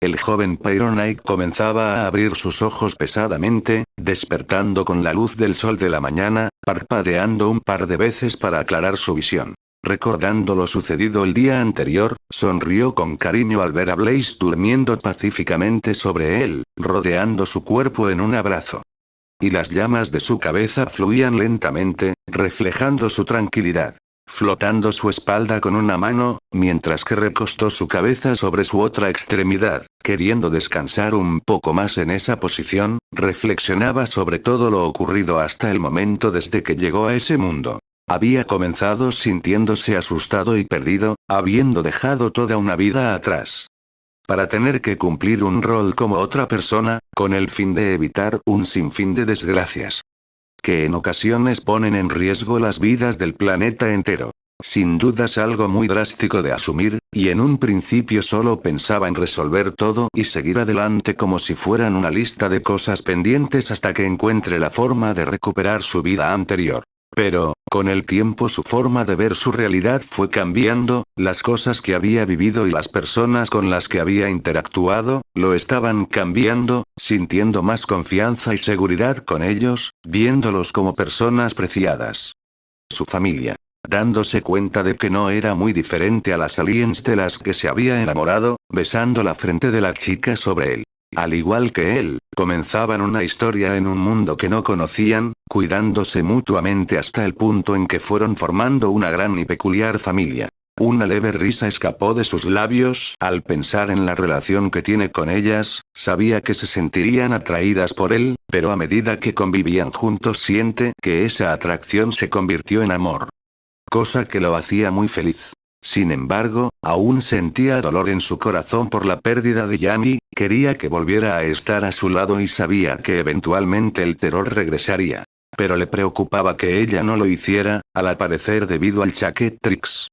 El joven Pyrrhonite comenzaba a abrir sus ojos pesadamente, despertando con la luz del sol de la mañana, parpadeando un par de veces para aclarar su visión. Recordando lo sucedido el día anterior, sonrió con cariño al ver a Blaze durmiendo pacíficamente sobre él, rodeando su cuerpo en un abrazo. Y las llamas de su cabeza fluían lentamente, reflejando su tranquilidad. Flotando su espalda con una mano, mientras que recostó su cabeza sobre su otra extremidad, queriendo descansar un poco más en esa posición, reflexionaba sobre todo lo ocurrido hasta el momento desde que llegó a ese mundo. Había comenzado sintiéndose asustado y perdido, habiendo dejado toda una vida atrás, para tener que cumplir un rol como otra persona, con el fin de evitar un sinfín de desgracias que en ocasiones ponen en riesgo las vidas del planeta entero. Sin dudas algo muy drástico de asumir, y en un principio solo pensaba en resolver todo y seguir adelante como si fueran una lista de cosas pendientes hasta que encuentre la forma de recuperar su vida anterior. Pero, con el tiempo su forma de ver su realidad fue cambiando, las cosas que había vivido y las personas con las que había interactuado, lo estaban cambiando, sintiendo más confianza y seguridad con ellos, viéndolos como personas preciadas. Su familia. Dándose cuenta de que no era muy diferente a las aliens de las que se había enamorado, besando la frente de la chica sobre él. Al igual que él, comenzaban una historia en un mundo que no conocían, cuidándose mutuamente hasta el punto en que fueron formando una gran y peculiar familia. Una leve risa escapó de sus labios al pensar en la relación que tiene con ellas, sabía que se sentirían atraídas por él, pero a medida que convivían juntos siente que esa atracción se convirtió en amor. Cosa que lo hacía muy feliz. Sin embargo, aún sentía dolor en su corazón por la pérdida de Yami, quería que volviera a estar a su lado y sabía que eventualmente el terror regresaría. Pero le preocupaba que ella no lo hiciera, al aparecer debido al Chaquetrix.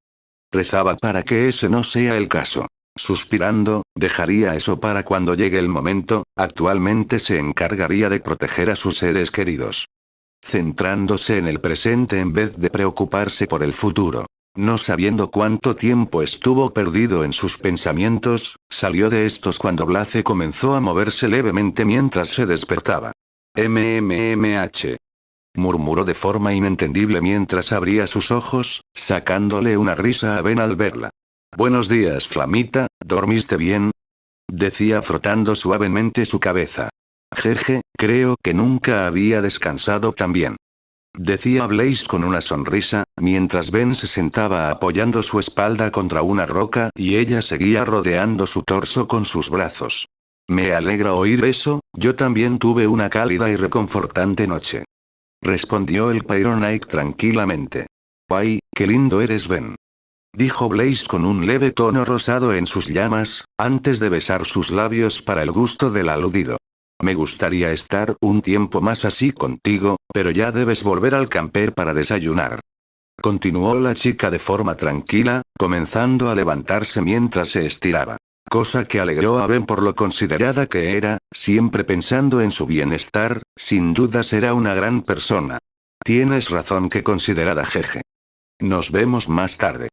Rezaba para que ese no sea el caso. Suspirando, dejaría eso para cuando llegue el momento, actualmente se encargaría de proteger a sus seres queridos. Centrándose en el presente en vez de preocuparse por el futuro. No sabiendo cuánto tiempo estuvo perdido en sus pensamientos, salió de estos cuando Blaze comenzó a moverse levemente mientras se despertaba. MMMH. Murmuró de forma inentendible mientras abría sus ojos, sacándole una risa a Ben al verla. Buenos días, Flamita, ¿dormiste bien? Decía frotando suavemente su cabeza. Jeje, creo que nunca había descansado tan bien. Decía Blaze con una sonrisa, mientras Ben se sentaba apoyando su espalda contra una roca y ella seguía rodeando su torso con sus brazos. Me alegra oír eso, yo también tuve una cálida y reconfortante noche. Respondió el Pyrrhonite tranquilamente. ¡Ay, qué lindo eres, Ben! Dijo Blaze con un leve tono rosado en sus llamas, antes de besar sus labios para el gusto del aludido. Me gustaría estar un tiempo más así contigo, pero ya debes volver al camper para desayunar. Continuó la chica de forma tranquila, comenzando a levantarse mientras se estiraba. Cosa que alegró a Ben por lo considerada que era, siempre pensando en su bienestar, sin dudas era una gran persona. Tienes razón, que considerada, jeje. Nos vemos más tarde.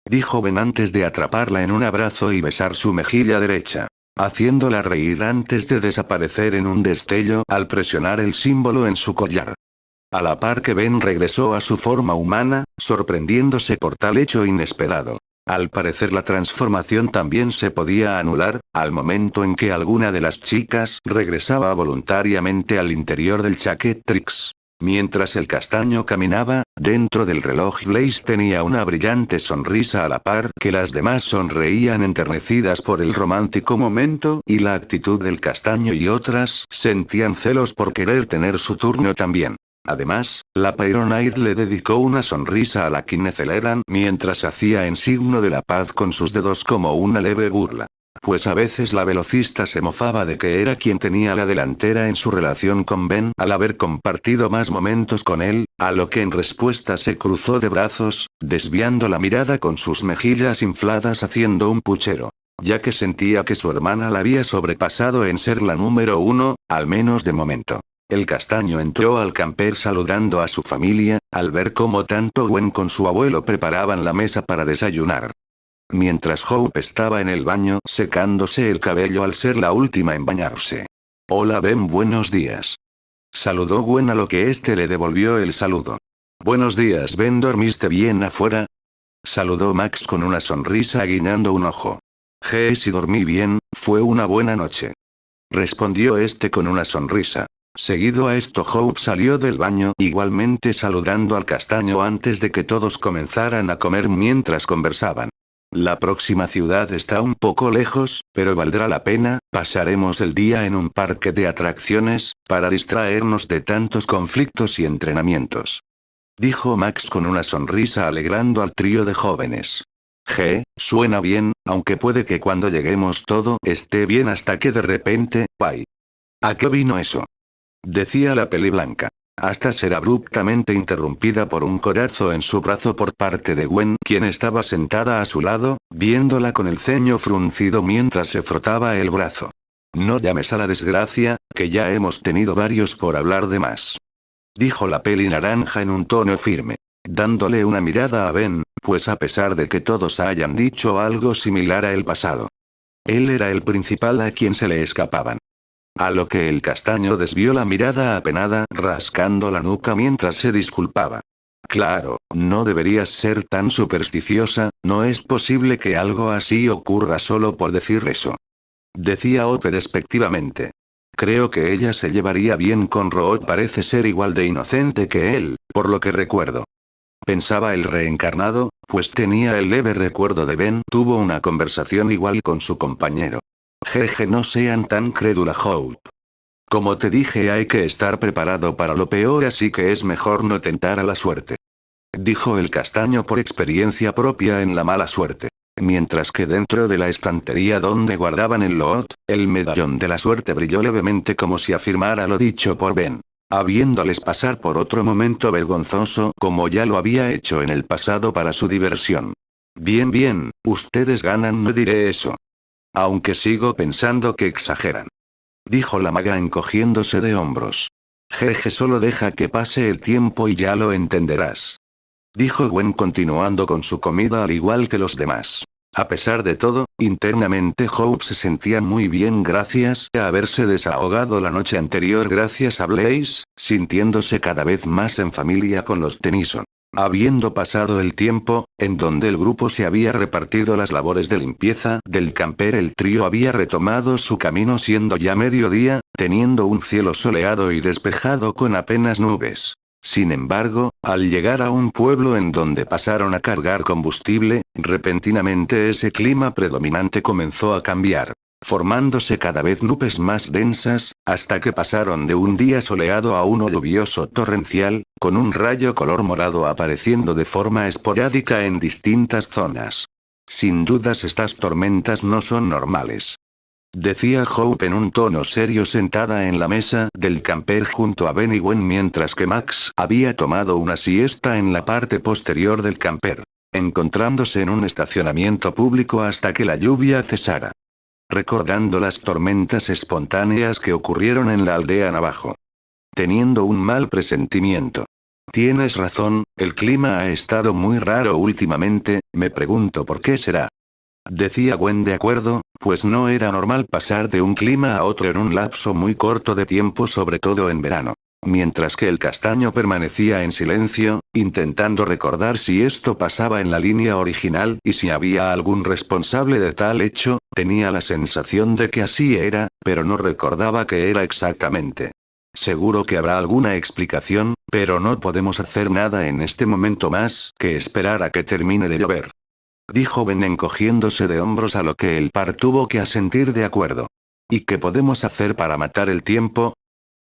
Dijo Ben antes de atraparla en un abrazo y besar su mejilla derecha, haciéndola reír antes de desaparecer en un destello al presionar el símbolo en su collar. A la par que Ben regresó a su forma humana, sorprendiéndose por tal hecho inesperado. Al parecer la transformación también se podía anular, al momento en que alguna de las chicas regresaba voluntariamente al interior del Chaquetrix. Mientras el castaño caminaba, dentro del reloj Blaze tenía una brillante sonrisa a la par que las demás sonreían enternecidas por el romántico momento y la actitud del castaño y otras sentían celos por querer tener su turno también. Además, la Pyrrhonite le dedicó una sonrisa a la Kineceleran mientras hacía en signo de la paz con sus dedos como una leve burla. Pues a veces la velocista se mofaba de que era quien tenía la delantera en su relación con Ben al haber compartido más momentos con él, a lo que en respuesta se cruzó de brazos, desviando la mirada con sus mejillas infladas haciendo un puchero. Ya que sentía que su hermana la había sobrepasado en ser la número uno, al menos de momento. El castaño entró al camper saludando a su familia, al ver cómo tanto Gwen con su abuelo preparaban la mesa para desayunar. mientras Hope estaba en el baño secándose el cabello al ser la última en bañarse. Hola Ben, buenos días. Saludó Gwen a lo que éste le devolvió el saludo. Buenos días Ben, ¿dormiste bien afuera? Saludó Max con una sonrisa guiñando un ojo. Sí, dormí bien, fue una buena noche. Respondió este con una sonrisa. Seguido a esto Hope salió del baño igualmente saludando al castaño antes de que todos comenzaran a comer mientras conversaban. La próxima ciudad está un poco lejos, pero valdrá la pena, pasaremos el día en un parque de atracciones, para distraernos de tantos conflictos y entrenamientos. Dijo Max con una sonrisa alegrando al trío de jóvenes. Suena bien, aunque puede que cuando lleguemos todo esté bien hasta que de repente, ¡ay! ¿A qué vino eso? Decía la peliblanca. Hasta ser abruptamente interrumpida por un codazo en su brazo por parte de Gwen, quien estaba sentada a su lado, viéndola con el ceño fruncido mientras se frotaba el brazo. No llames a la desgracia, que ya hemos tenido varios por hablar de más. Dijo la peli naranja en un tono firme. Dándole una mirada a Ben, pues a pesar de que todos hayan dicho algo similar a el pasado. Él era el principal a quien se le escapaban. A lo que el castaño desvió la mirada apenada, rascando la nuca mientras se disculpaba. Claro, no deberías ser tan supersticiosa, no es posible que algo así ocurra solo por decir eso. Decía Ope despectivamente. Creo que ella se llevaría bien con Root, parece ser igual de inocente que él, por lo que recuerdo. Pensaba el reencarnado, pues tenía el leve recuerdo de Ben tuvo una conversación igual con su compañero. Jeje, no sean tan crédula Hope. Como te dije, hay que estar preparado para lo peor, así que es mejor no tentar a la suerte. Dijo el castaño por experiencia propia en la mala suerte. Mientras que dentro de la estantería donde guardaban el loot, el medallón de la suerte brilló levemente como si afirmara lo dicho por Ben. Habiéndoles pasar por otro momento vergonzoso como ya lo había hecho en el pasado para su diversión. Bien, ustedes ganan, no diré eso. Aunque sigo pensando que exageran. Dijo la maga encogiéndose de hombros. Jeje, solo deja que pase el tiempo y ya lo entenderás. Dijo Gwen continuando con su comida al igual que los demás. A pesar de todo, internamente Hope se sentía muy bien gracias a haberse desahogado la noche anterior gracias a Blaze, sintiéndose cada vez más en familia con los Tennyson. Habiendo pasado el tiempo, en donde el grupo se había repartido las labores de limpieza del camper, el trío había retomado su camino siendo ya mediodía, teniendo un cielo soleado y despejado con apenas nubes. Sin embargo, al llegar a un pueblo en donde pasaron a cargar combustible, repentinamente ese clima predominante comenzó a cambiar, formándose cada vez nubes más densas, hasta que pasaron de un día soleado a uno lluvioso torrencial, con un rayo color morado apareciendo de forma esporádica en distintas zonas. Sin dudas estas tormentas no son normales. Decía Hope en un tono serio sentada en la mesa del camper junto a Ben y Gwen mientras que Max había tomado una siesta en la parte posterior del camper, encontrándose en un estacionamiento público hasta que la lluvia cesara. Recordando las tormentas espontáneas que ocurrieron en la aldea Navajo. Teniendo un mal presentimiento. Tienes razón, el clima ha estado muy raro últimamente, me pregunto por qué será. Decía Gwen de acuerdo, pues no era normal pasar de un clima a otro en un lapso muy corto de tiempo, sobre todo en verano. Mientras que el castaño permanecía en silencio, intentando recordar si esto pasaba en la línea original y si había algún responsable de tal hecho, tenía la sensación de que así era, pero no recordaba qué era exactamente. Seguro que habrá alguna explicación, pero no podemos hacer nada en este momento más que esperar a que termine de llover. Dijo Ben encogiéndose de hombros, a lo que el par tuvo que asentir de acuerdo. ¿Y qué podemos hacer para matar el tiempo?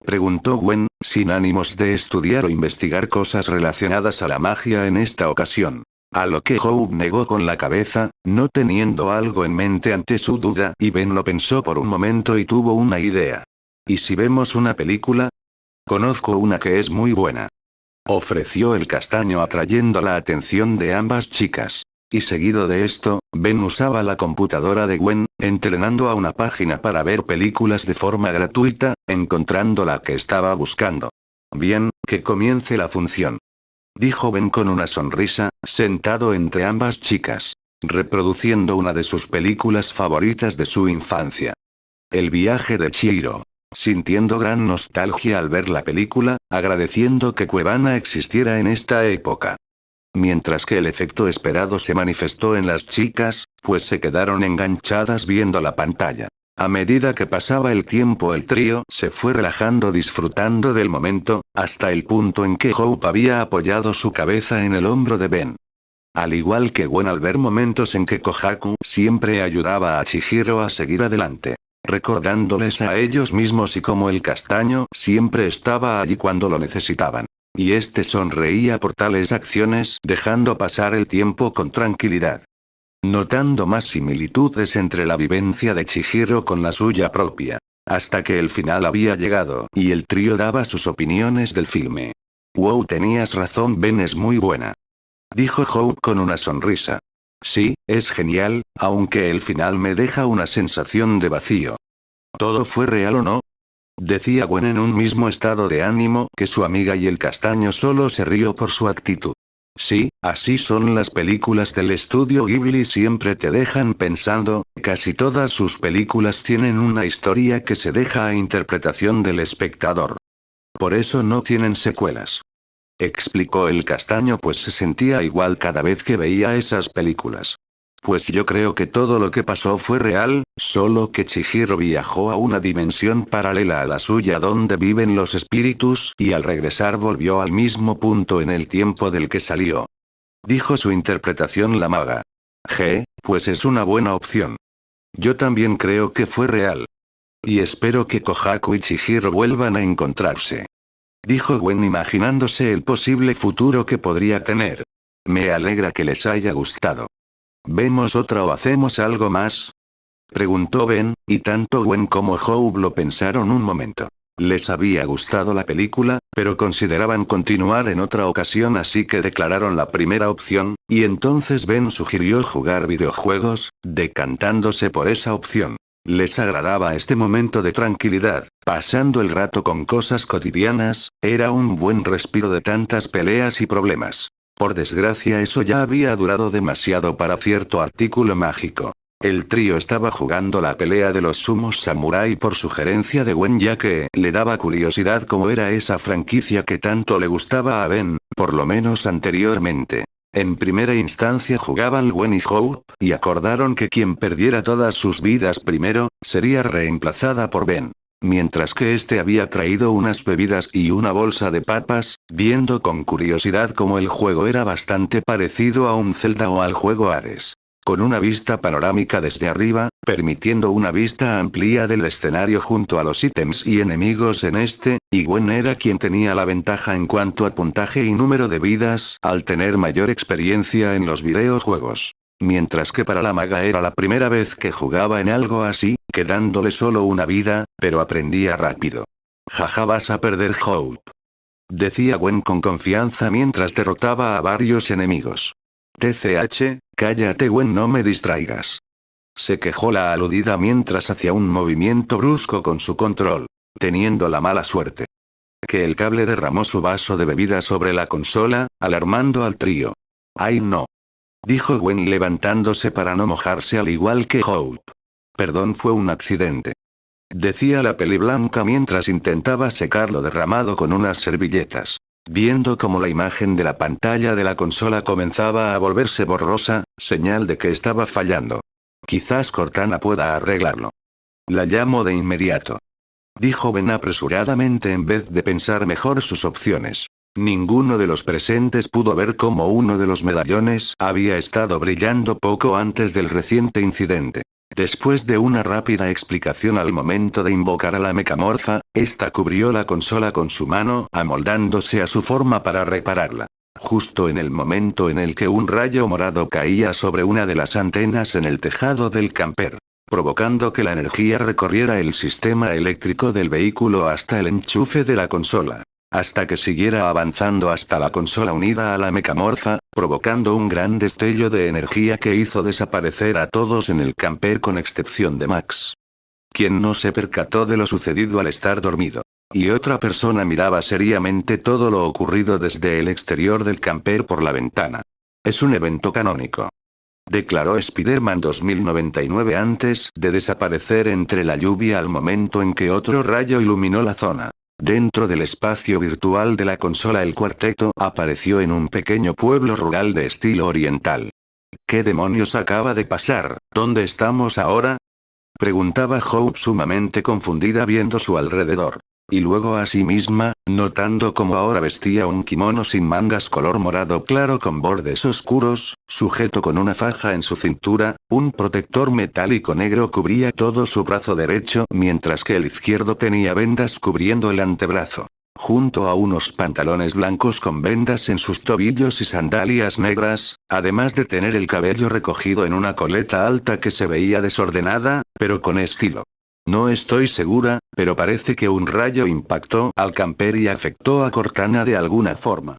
Preguntó Gwen, sin ánimos de estudiar o investigar cosas relacionadas a la magia en esta ocasión. A lo que Hope negó con la cabeza, no teniendo algo en mente ante su duda, y Ben lo pensó por un momento y tuvo una idea. ¿Y si vemos una película? Conozco una que es muy buena. Ofreció el castaño atrayendo la atención de ambas chicas. Y seguido de esto, Ben usaba la computadora de Gwen, entrenando a una página para ver películas de forma gratuita, encontrando la que estaba buscando. Bien, que comience la función. Dijo Ben con una sonrisa, sentado entre ambas chicas. reproduciendo una de sus películas favoritas de su infancia. El viaje de Chihiro. Sintiendo gran nostalgia al ver la película, agradeciendo que Cuevana existiera en esta época. Mientras que el efecto esperado se manifestó en las chicas, pues se quedaron enganchadas viendo la pantalla. A medida que pasaba el tiempo el trío se fue relajando disfrutando del momento, hasta el punto en que Hope había apoyado su cabeza en el hombro de Ben. Al igual que Gwen al ver momentos en que Kohaku siempre ayudaba a Chihiro a seguir adelante. Recordándoles a ellos mismos y como el castaño siempre estaba allí cuando lo necesitaban. Y este sonreía por tales acciones dejando pasar el tiempo con tranquilidad. Notando más similitudes entre la vivencia de Chihiro con la suya propia. Hasta que el final había llegado y el trío daba sus opiniones del filme. Wow, tenías razón, Ben, es muy buena. Dijo Hope con una sonrisa. Sí, es genial, aunque el final me deja una sensación de vacío. ¿Todo fue real o no? Decía Gwen en un mismo estado de ánimo que su amiga y el castaño solo se rió por su actitud. Sí, así son las películas del estudio Ghibli, siempre te dejan pensando, casi todas sus películas tienen una historia que se deja a interpretación del espectador. Por eso no tienen secuelas. Explicó el castaño, pues se sentía igual cada vez que veía esas películas. Pues yo creo que todo lo que pasó fue real, solo que Chihiro viajó a una dimensión paralela a la suya donde viven los espíritus y al regresar volvió al mismo punto en el tiempo del que salió. Dijo su interpretación la maga. Pues es una buena opción. Yo también creo que fue real. Y espero que Kohaku y Chihiro vuelvan a encontrarse. Dijo Gwen imaginándose el posible futuro que podría tener. Me alegra que les haya gustado. ¿Vemos otra o hacemos algo más? Preguntó Ben, y tanto Gwen como Hope lo pensaron un momento. Les había gustado la película, pero consideraban continuar en otra ocasión, así que declararon la primera opción, y entonces Ben sugirió jugar videojuegos, decantándose por esa opción. Les agradaba este momento de tranquilidad, pasando el rato con cosas cotidianas, era un buen respiro de tantas peleas y problemas. Por desgracia eso ya había durado demasiado para cierto artículo mágico. El trío estaba jugando la pelea de los sumos samurái por sugerencia de Gwen, ya que le daba curiosidad cómo era esa franquicia que tanto le gustaba a Ben, por lo menos anteriormente. En primera instancia jugaban Gwen y Hope, y acordaron que quien perdiera todas sus vidas primero, sería reemplazada por Ben. Mientras que este había traído unas bebidas y una bolsa de papas, viendo con curiosidad cómo el juego era bastante parecido a un Zelda o al juego Hades. Con una vista panorámica desde arriba, permitiendo una vista amplia del escenario junto a los ítems y enemigos en este, y Gwen era quien tenía la ventaja en cuanto a puntaje y número de vidas, al tener mayor experiencia en los videojuegos. Mientras que para la maga era la primera vez que jugaba en algo así, quedándole solo una vida, pero aprendía rápido. Jaja, vas a perder, Hope. Decía Gwen con confianza mientras derrotaba a varios enemigos. TCH, cállate Gwen, no me distraigas. Se quejó la aludida mientras hacía un movimiento brusco con su control. Teniendo la mala suerte que el cable derramó su vaso de bebida sobre la consola, alarmando al trío. ¡Ay no! Dijo Gwen levantándose para no mojarse al igual que Hope. Perdón, fue un accidente. Decía la peliblanca mientras intentaba secar lo derramado con unas servilletas. Viendo cómo la imagen de la pantalla de la consola comenzaba a volverse borrosa, señal de que estaba fallando. Quizás Cortana pueda arreglarlo. La llamo de inmediato. Dijo Ben apresuradamente en vez de pensar mejor sus opciones. Ninguno de los presentes pudo ver cómo uno de los medallones había estado brillando poco antes del reciente incidente. Después de una rápida explicación al momento de invocar a la mecamorfa, esta cubrió la consola con su mano, amoldándose a su forma para repararla. Justo en el momento en el que un rayo morado caía sobre una de las antenas en el tejado del camper, provocando que la energía recorriera el sistema eléctrico del vehículo hasta el enchufe de la consola. Hasta que siguiera avanzando hasta la consola unida a la mecamorfa, provocando un gran destello de energía que hizo desaparecer a todos en el camper con excepción de Max, quien no se percató de lo sucedido al estar dormido. Y otra persona miraba seriamente todo lo ocurrido desde el exterior del camper por la ventana. Es un evento canónico. declaró Spider-Man 2099 antes de desaparecer entre la lluvia al momento en que otro rayo iluminó la zona. Dentro del espacio virtual de la consola, el cuarteto apareció en un pequeño pueblo rural de estilo oriental. ¿Qué demonios acaba de pasar? ¿Dónde estamos ahora?, preguntaba Hope, sumamente confundida viendo su alrededor. Y luego a sí misma, notando cómo ahora vestía un kimono sin mangas color morado claro con bordes oscuros, sujeto con una faja en su cintura, un protector metálico negro cubría todo su brazo derecho mientras que el izquierdo tenía vendas cubriendo el antebrazo. Junto a unos pantalones blancos con vendas en sus tobillos y sandalias negras, además de tener el cabello recogido en una coleta alta que se veía desordenada, pero con estilo. No estoy segura, pero parece que un rayo impactó al camper y afectó a Cortana de alguna forma,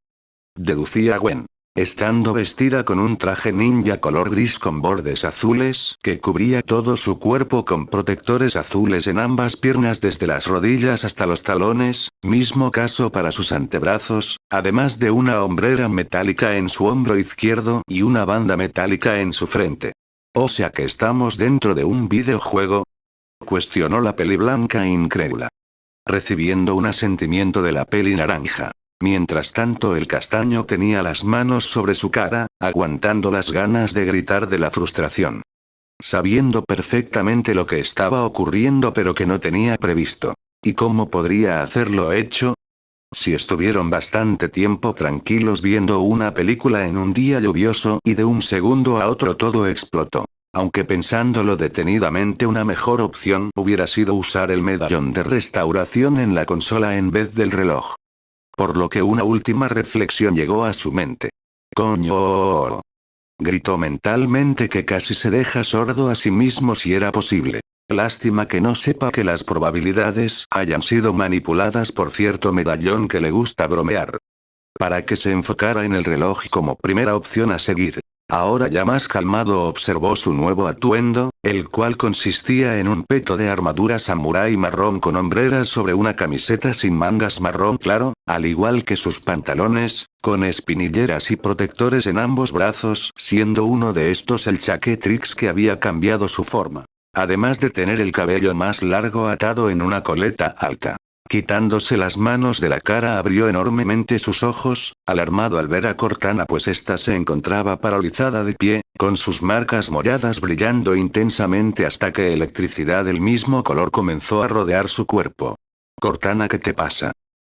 deducía Gwen. Estando vestida con un traje ninja color gris con bordes azules que cubría todo su cuerpo con protectores azules en ambas piernas desde las rodillas hasta los talones, mismo caso para sus antebrazos, además de una hombrera metálica en su hombro izquierdo y una banda metálica en su frente. ¿O sea que estamos dentro de un videojuego?, cuestionó la peli blanca incrédula, recibiendo un asentimiento de la peli naranja. Mientras tanto, el castaño tenía las manos sobre su cara, aguantando las ganas de gritar de la frustración. Sabiendo perfectamente lo que estaba ocurriendo pero que no tenía previsto. ¿Y cómo podría hacerlo hecho? Si estuvieron bastante tiempo tranquilos viendo una película en un día lluvioso y de un segundo a otro todo explotó. Aunque pensándolo detenidamente, una mejor opción hubiera sido usar el medallón de restauración en la consola en vez del reloj. Por lo que una última reflexión llegó a su mente. ¡Coño! Gritó mentalmente que casi se deja sordo a sí mismo si era posible. Lástima que no sepa que las probabilidades hayan sido manipuladas por cierto medallón que le gusta bromear. Para que se enfocara en el reloj como primera opción a seguir. Ahora ya más calmado observó su nuevo atuendo, el cual consistía en un peto de armadura samurái marrón con hombreras sobre una camiseta sin mangas marrón claro, al igual que sus pantalones, con espinilleras y protectores en ambos brazos, siendo uno de estos el Chaquetrix que había cambiado su forma. Además de tener el cabello más largo atado en una coleta alta. Quitándose las manos de la cara, abrió enormemente sus ojos, alarmado al ver a Cortana pues ésta se encontraba paralizada de pie, con sus marcas moradas brillando intensamente hasta que electricidad del mismo color comenzó a rodear su cuerpo. «Cortana, ¿qué te pasa?»,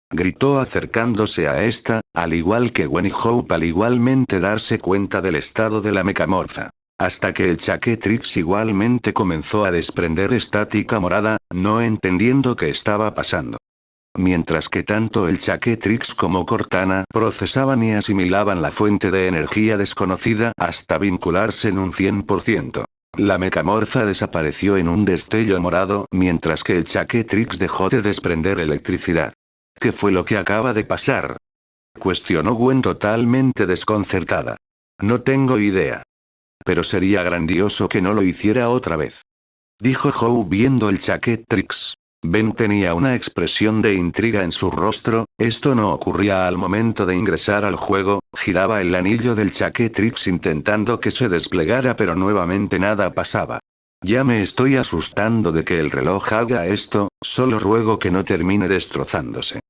gritó acercándose a esta, al igual que Gwen y Hope al igualmente darse cuenta del estado de la mecamorfa. Hasta que el Chaquetrix igualmente comenzó a desprender estática morada, no entendiendo qué estaba pasando. Mientras que tanto el Chaquetrix como Cortana procesaban y asimilaban la fuente de energía desconocida hasta vincularse en un 100%. La mecamorfa desapareció en un destello morado mientras que el Chaquetrix dejó de desprender electricidad. ¿Qué fue lo que acaba de pasar?, cuestionó Gwen totalmente desconcertada. No tengo idea. Pero sería grandioso que no lo hiciera otra vez, dijo Howe viendo el Chaquetrix. Ben tenía una expresión de intriga en su rostro, esto no ocurría al momento de ingresar al juego, giraba el anillo del Chaquetrix intentando que se desplegara pero nuevamente nada pasaba. Ya me estoy asustando de que el reloj haga esto, solo ruego que no termine destrozándose,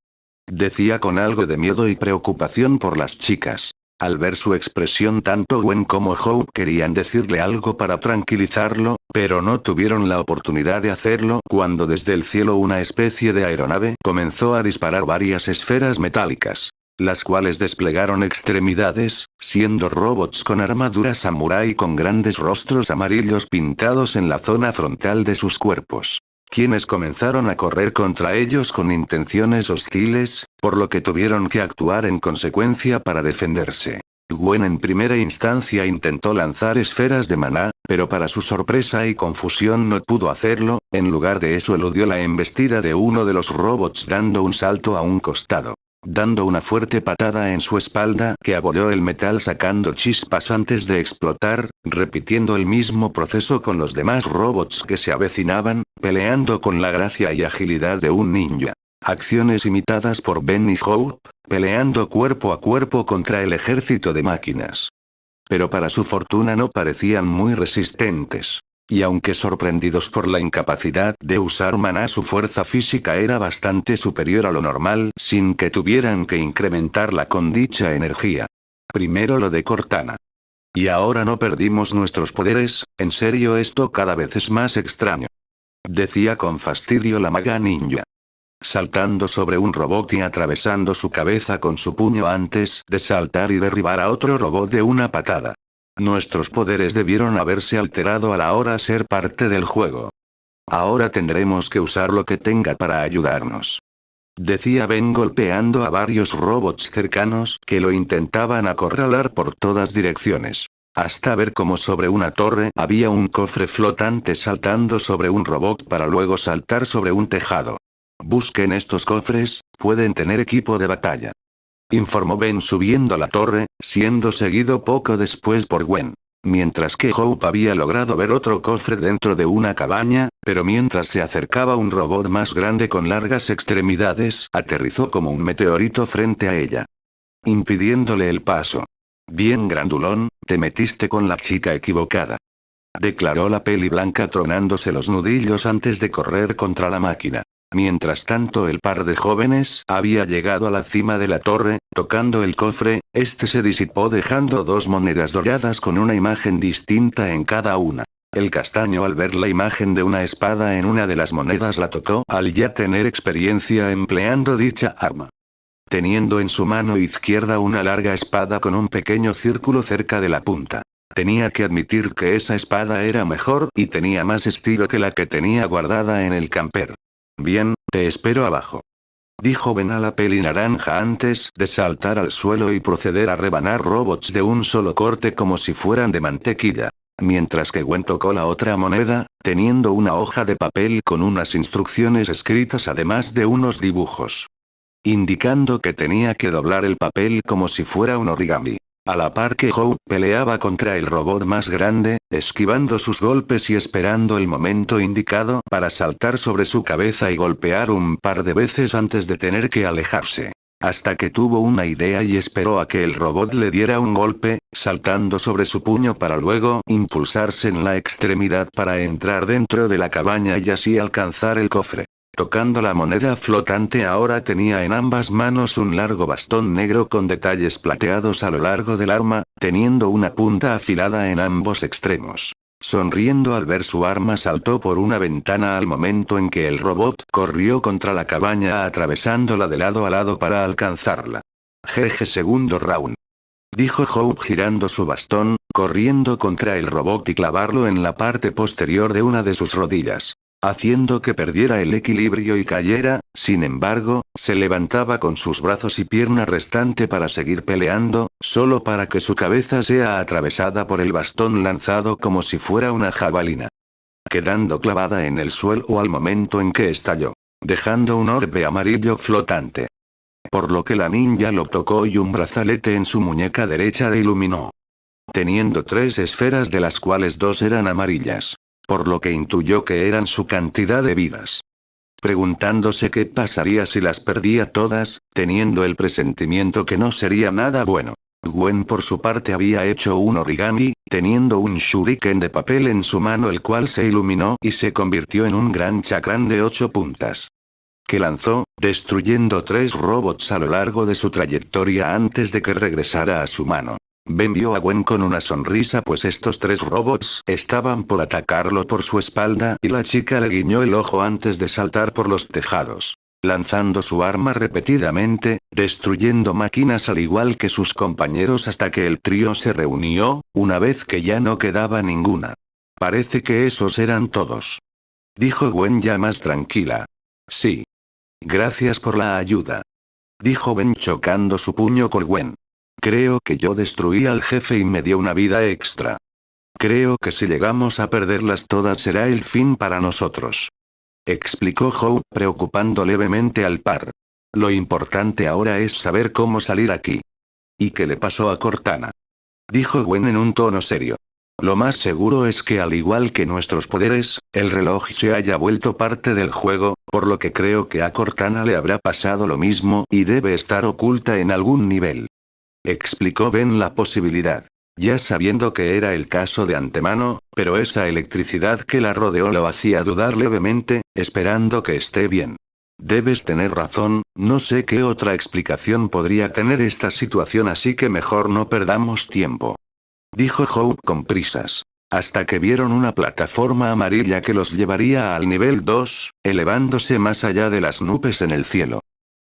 decía con algo de miedo y preocupación por las chicas. Al ver su expresión tanto Gwen como Hope querían decirle algo para tranquilizarlo, pero no tuvieron la oportunidad de hacerlo cuando desde el cielo una especie de aeronave comenzó a disparar varias esferas metálicas, las cuales desplegaron extremidades, siendo robots con armadura samurái con grandes rostros amarillos pintados en la zona frontal de sus cuerpos, quienes comenzaron a correr contra ellos con intenciones hostiles, por lo que tuvieron que actuar en consecuencia para defenderse. Gwen en primera instancia intentó lanzar esferas de maná, pero para su sorpresa y confusión no pudo hacerlo, en lugar de eso eludió la embestida de uno de los robots dando un salto a un costado, dando una fuerte patada en su espalda que abolió el metal sacando chispas antes de explotar, repitiendo el mismo proceso con los demás robots que se avecinaban, peleando con la gracia y agilidad de un ninja. Acciones imitadas por Ben y Hope, peleando cuerpo a cuerpo contra el ejército de máquinas. pero para su fortuna no parecían muy resistentes. Y aunque sorprendidos por la incapacidad de usar maná, su fuerza física era bastante superior a lo normal sin que tuvieran que incrementarla con dicha energía. Primero lo de Cortana. Y ahora no perdimos nuestros poderes, en serio esto cada vez es más extraño. Decía con fastidio la maga ninja. Saltando sobre un robot y atravesando su cabeza con su puño antes de saltar y derribar a otro robot de una patada. Nuestros poderes debieron haberse alterado a la hora ser parte del juego. Ahora tendremos que usar lo que tenga para ayudarnos. Decía Ben golpeando a varios robots cercanos que lo intentaban acorralar por todas direcciones. Hasta ver cómo sobre una torre había un cofre flotante saltando sobre un robot para luego saltar sobre un tejado. Busquen estos cofres, pueden tener equipo de batalla. Informó Ben subiendo la torre, siendo seguido poco después por Gwen. Mientras que Hope había logrado ver otro cofre dentro de una cabaña, pero mientras se acercaba un robot más grande con largas extremidades, aterrizó como un meteorito frente a ella, impidiéndole el paso. Bien grandulón, te metiste con la chica equivocada. Declaró la peli blanca tronándose los nudillos antes de correr contra la máquina. Mientras tanto el par de jóvenes había llegado a la cima de la torre, tocando el cofre, este se disipó dejando dos monedas doradas con una imagen distinta en cada una. El castaño al ver la imagen de una espada en una de las monedas la tocó al ya tener experiencia empleando dicha arma. Teniendo en su mano izquierda una larga espada con un pequeño círculo cerca de la punta. Tenía que admitir que esa espada era mejor y tenía más estilo que la que tenía guardada en el camper. Bien, te espero abajo. Dijo Ben a la peli naranja antes de saltar al suelo y proceder a rebanar robots de un solo corte como si fueran de mantequilla. Mientras que Gwen tocó la otra moneda, teniendo una hoja de papel con unas instrucciones escritas además de unos dibujos. Indicando que tenía que doblar el papel como si fuera un origami. A la par que Hope peleaba contra el robot más grande, esquivando sus golpes y esperando el momento indicado para saltar sobre su cabeza y golpear un par de veces antes de tener que alejarse. Hasta que tuvo una idea y esperó a que el robot le diera un golpe, saltando sobre su puño para luego impulsarse en la extremidad para entrar dentro de la cabaña y así alcanzar el cofre. Tocando la moneda flotante ahora tenía en ambas manos un largo bastón negro con detalles plateados a lo largo del arma, teniendo una punta afilada en ambos extremos. Sonriendo al ver su arma saltó por una ventana al momento en que el robot corrió contra la cabaña atravesándola de lado a lado para alcanzarla. Jeje segundo round. Dijo Hope girando su bastón, corriendo contra el robot y clavarlo en la parte posterior de una de sus rodillas. Haciendo que perdiera el equilibrio y cayera, sin embargo, se levantaba con sus brazos y pierna restante para seguir peleando, solo para que su cabeza sea atravesada por el bastón lanzado como si fuera una jabalina. Quedando clavada en el suelo al momento en que estalló. Dejando un orbe amarillo flotante. Por lo que la ninja lo tocó y un brazalete en su muñeca derecha le iluminó. Teniendo 3 esferas de las cuales 2 eran amarillas. Por lo que intuyó que eran su cantidad de vidas. Preguntándose qué pasaría si las perdía todas, teniendo el presentimiento que no sería nada bueno. Gwen por su parte había hecho un origami, teniendo un shuriken de papel en su mano el cual se iluminó y se convirtió en un gran chakram de 8 puntas. Que lanzó, destruyendo 3 robots a lo largo de su trayectoria antes de que regresara a su mano. Ben vio a Gwen con una sonrisa pues estos 3 robots estaban por atacarlo por su espalda y la chica le guiñó el ojo antes de saltar por los tejados. Lanzando su arma repetidamente, destruyendo máquinas al igual que sus compañeros hasta que el trío se reunió, una vez que ya no quedaba ninguna. Parece que esos eran todos. Dijo Gwen ya más tranquila. Sí. Gracias por la ayuda. Dijo Ben chocando su puño con Gwen. Creo que yo destruí al jefe y me dio una vida extra. Creo que si llegamos a perderlas todas será el fin para nosotros. Explicó Hope preocupando levemente al par. Lo importante ahora es saber cómo salir aquí. ¿Y qué le pasó a Cortana? Dijo Gwen en un tono serio. Lo más seguro es que al igual que nuestros poderes, el reloj se haya vuelto parte del juego, por lo que creo que a Cortana le habrá pasado lo mismo y debe estar oculta en algún nivel. Explicó Ben la posibilidad. Ya sabiendo que era el caso de antemano, pero esa electricidad que la rodeó lo hacía dudar levemente, esperando que esté bien. Debes tener razón, no sé qué otra explicación podría tener esta situación, así que mejor no perdamos tiempo. Dijo Hope con prisas. Hasta que vieron una plataforma amarilla que los llevaría al nivel 2, elevándose más allá de las nubes en el cielo.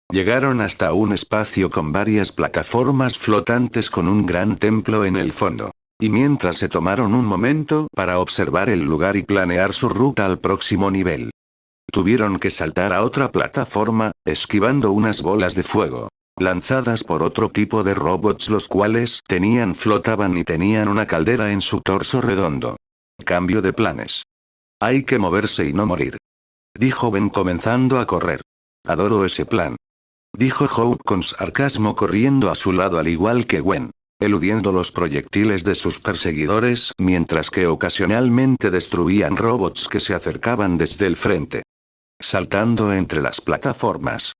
Llegaron hasta un espacio con varias plataformas flotantes con un gran templo en el fondo. Y mientras se tomaron un momento para observar el lugar y planear su ruta al próximo nivel. Tuvieron que saltar a otra plataforma, esquivando unas bolas de fuego, lanzadas por otro tipo de robots, los cuales flotaban y tenían una caldera en su torso redondo. Cambio de planes. Hay que moverse y no morir. Dijo Ben comenzando a correr. Adoro ese plan. Dijo Hope con sarcasmo corriendo a su lado al igual que Gwen, eludiendo los proyectiles de sus perseguidores mientras que ocasionalmente destruían robots que se acercaban desde el frente. Saltando entre las plataformas.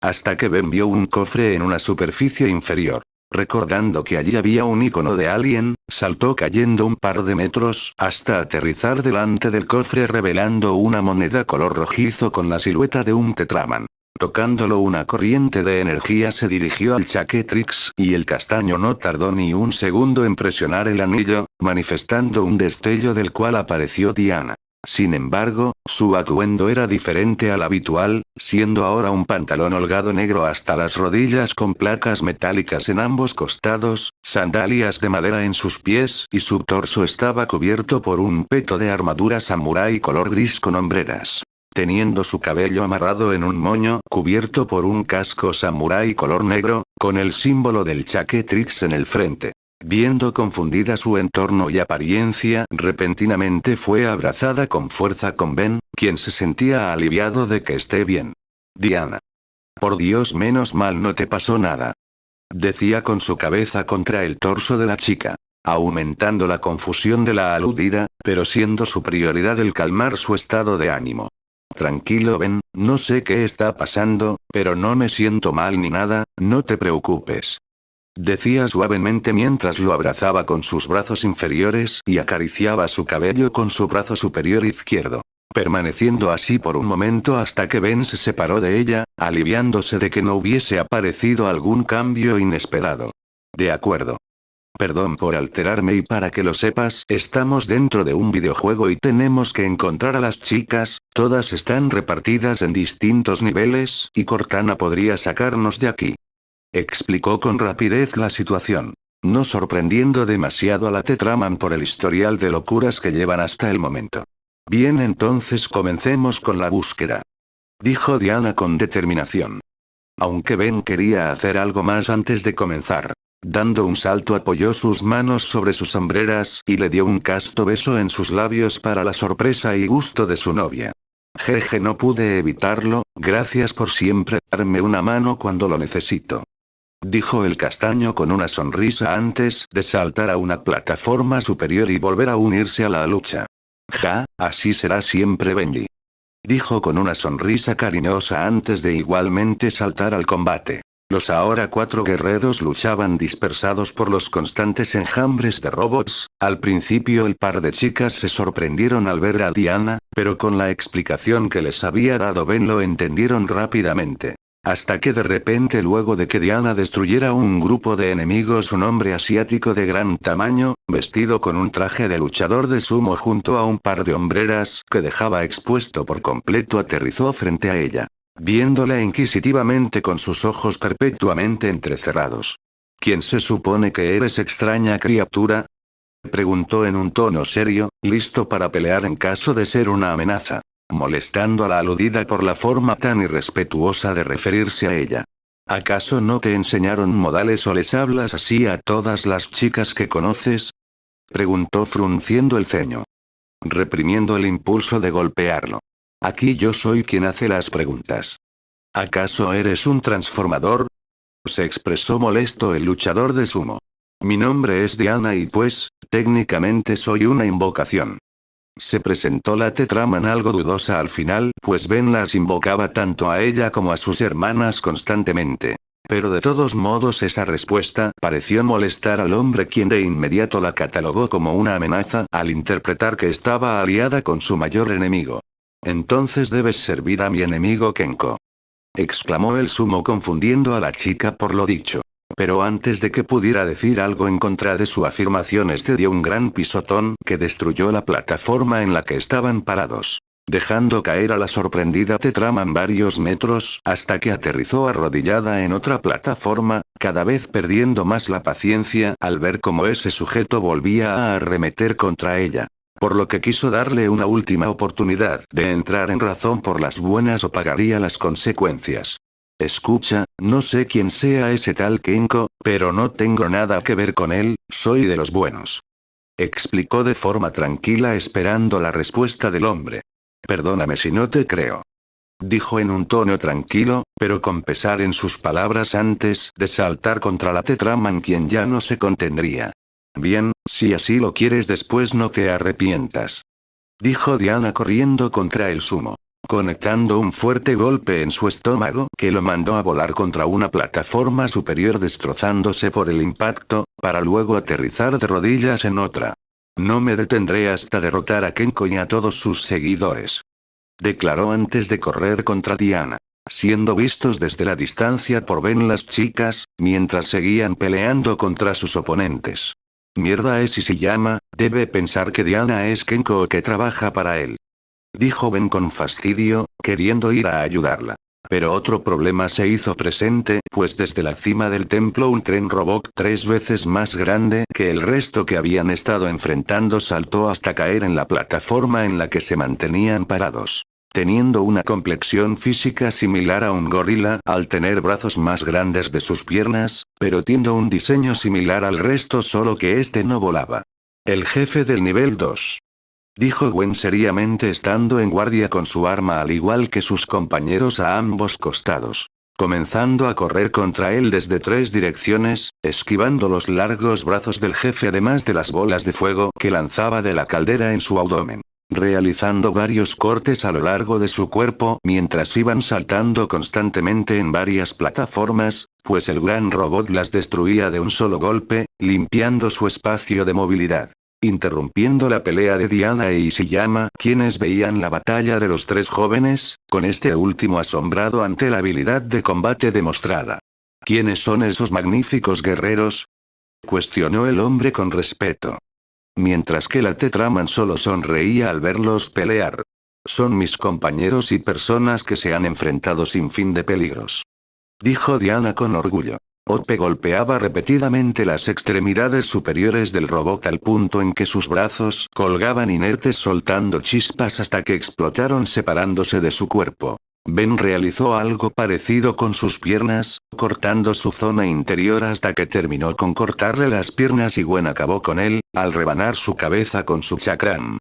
Hasta que Ben vio un cofre en una superficie inferior. Recordando que allí había un icono de alien, saltó cayendo un par de metros hasta aterrizar delante del cofre revelando una moneda color rojizo con la silueta de un Tetraman. Tocándolo una corriente de energía se dirigió al Chaquetrix y el castaño no tardó ni un segundo en presionar el anillo, manifestando un destello del cual apareció Diana. Sin embargo, su atuendo era diferente al habitual, siendo ahora un pantalón holgado negro hasta las rodillas con placas metálicas en ambos costados, sandalias de madera en sus pies y su torso estaba cubierto por un peto de armadura samurái color gris con hombreras. Teniendo su cabello amarrado en un moño cubierto por un casco samurái color negro, con el símbolo del Chaquetrix en el frente. Viendo confundida su entorno y apariencia, repentinamente fue abrazada con fuerza con Ben, quien se sentía aliviado de que esté bien. Diana. Por Dios, menos mal no te pasó nada. Decía con su cabeza contra el torso de la chica. Aumentando la confusión de la aludida, pero siendo su prioridad el calmar su estado de ánimo. Tranquilo Ben, no sé qué está pasando, pero no me siento mal ni nada, no te preocupes. Decía suavemente mientras lo abrazaba con sus brazos inferiores y acariciaba su cabello con su brazo superior izquierdo. Permaneciendo así por un momento hasta que Ben se separó de ella, aliviándose de que no hubiese aparecido algún cambio inesperado. De acuerdo. Perdón por alterarme y para que lo sepas, estamos dentro de un videojuego y tenemos que encontrar a las chicas, todas están repartidas en distintos niveles, y Cortana podría sacarnos de aquí. Explicó con rapidez la situación, no sorprendiendo demasiado a la Tetraman por el historial de locuras que llevan hasta el momento. Bien, entonces comencemos con la búsqueda. Dijo Diana con determinación. Aunque Ben quería hacer algo más antes de comenzar. Dando un salto apoyó sus manos sobre sus sombreras y le dio un casto beso en sus labios para la sorpresa y gusto de su novia. Jeje, no pude evitarlo, gracias por siempre darme una mano cuando lo necesito. Dijo el castaño con una sonrisa antes de saltar a una plataforma superior y volver a unirse a la lucha. Ja, así será siempre Benji. Dijo con una sonrisa cariñosa antes de igualmente saltar al combate. Los ahora 4 guerreros luchaban dispersados por los constantes enjambres de robots. Al principio el par de chicas se sorprendieron al ver a Diana, pero con la explicación que les había dado Ben lo entendieron rápidamente. Hasta que de repente, luego de que Diana destruyera un grupo de enemigos, un hombre asiático de gran tamaño, vestido con un traje de luchador de sumo junto a un par de hombreras que dejaba expuesto por completo, aterrizó frente a ella. Viéndola inquisitivamente con sus ojos perpetuamente entrecerrados. ¿Quién se supone que eres, extraña criatura? Preguntó en un tono serio, listo para pelear en caso de ser una amenaza. Molestando a la aludida por la forma tan irrespetuosa de referirse a ella. ¿Acaso no te enseñaron modales o les hablas así a todas las chicas que conoces? Preguntó frunciendo el ceño. Reprimiendo el impulso de golpearlo. Aquí yo soy quien hace las preguntas. ¿Acaso eres un transformador? Se expresó molesto el luchador de sumo. Mi nombre es Diana y pues, técnicamente soy una invocación. Se presentó la Tetraman algo dudosa al final, pues Ben las invocaba tanto a ella como a sus hermanas constantemente. Pero de todos modos esa respuesta pareció molestar al hombre, quien de inmediato la catalogó como una amenaza al interpretar que estaba aliada con su mayor enemigo. «Entonces debes servir a mi enemigo Kenko», exclamó el sumo, confundiendo a la chica por lo dicho. Pero antes de que pudiera decir algo en contra de su afirmación, este dio un gran pisotón que destruyó la plataforma en la que estaban parados, dejando caer a la sorprendida Tetraman varios metros hasta que aterrizó arrodillada en otra plataforma, cada vez perdiendo más la paciencia al ver cómo ese sujeto volvía a arremeter contra ella. Por lo que quiso darle una última oportunidad de entrar en razón por las buenas o pagaría las consecuencias. «Escucha, no sé quién sea ese tal Kenko, pero no tengo nada que ver con él, soy de los buenos», explicó de forma tranquila, esperando la respuesta del hombre. «Perdóname si no te creo», dijo en un tono tranquilo, pero con pesar en sus palabras antes de saltar contra la Tetraman, quien ya no se contendría. «Bien, si así lo quieres, después no te arrepientas», dijo Diana corriendo contra el sumo, conectando un fuerte golpe en su estómago que lo mandó a volar contra una plataforma superior, destrozándose por el impacto, para luego aterrizar de rodillas en otra. «No me detendré hasta derrotar a Kenko y a todos sus seguidores», declaró antes de correr contra Diana, siendo vistos desde la distancia por Ben las chicas, mientras seguían peleando contra sus oponentes. «Mierda es Isayama, debe pensar que Diana es Kenko o que trabaja para él», dijo Ben con fastidio, queriendo ir a ayudarla. Pero otro problema se hizo presente, pues desde la cima del templo un tren robot 3 veces más grande que el resto que habían estado enfrentando saltó hasta caer en la plataforma en la que se mantenían parados. Teniendo una complexión física similar a un gorila al tener brazos más grandes de sus piernas, pero tiendo un diseño similar al resto, solo que este no volaba. «El jefe del nivel 2», dijo Gwen seriamente, estando en guardia con su arma al igual que sus compañeros a ambos costados, comenzando a correr contra él desde 3 direcciones, esquivando los largos brazos del jefe además de las bolas de fuego que lanzaba de la caldera en su abdomen, realizando varios cortes a lo largo de su cuerpo mientras iban saltando constantemente en varias plataformas, pues el gran robot las destruía de un solo golpe, limpiando su espacio de movilidad, interrumpiendo la pelea de Diana e Isayama, quienes veían la batalla de los 3 jóvenes, con este último asombrado ante la habilidad de combate demostrada. «¿Quiénes son esos magníficos guerreros?», cuestionó el hombre con respeto, mientras que la Tetraman solo sonreía al verlos pelear. «Son mis compañeros y personas que se han enfrentado sin fin de peligros», dijo Diana con orgullo. Ope golpeaba repetidamente las extremidades superiores del robot al punto en que sus brazos colgaban inertes soltando chispas hasta que explotaron separándose de su cuerpo. Ben realizó algo parecido con sus piernas, cortando su zona interior hasta que terminó con cortarle las piernas, y Gwen acabó con él, al rebanar su cabeza con su chakram,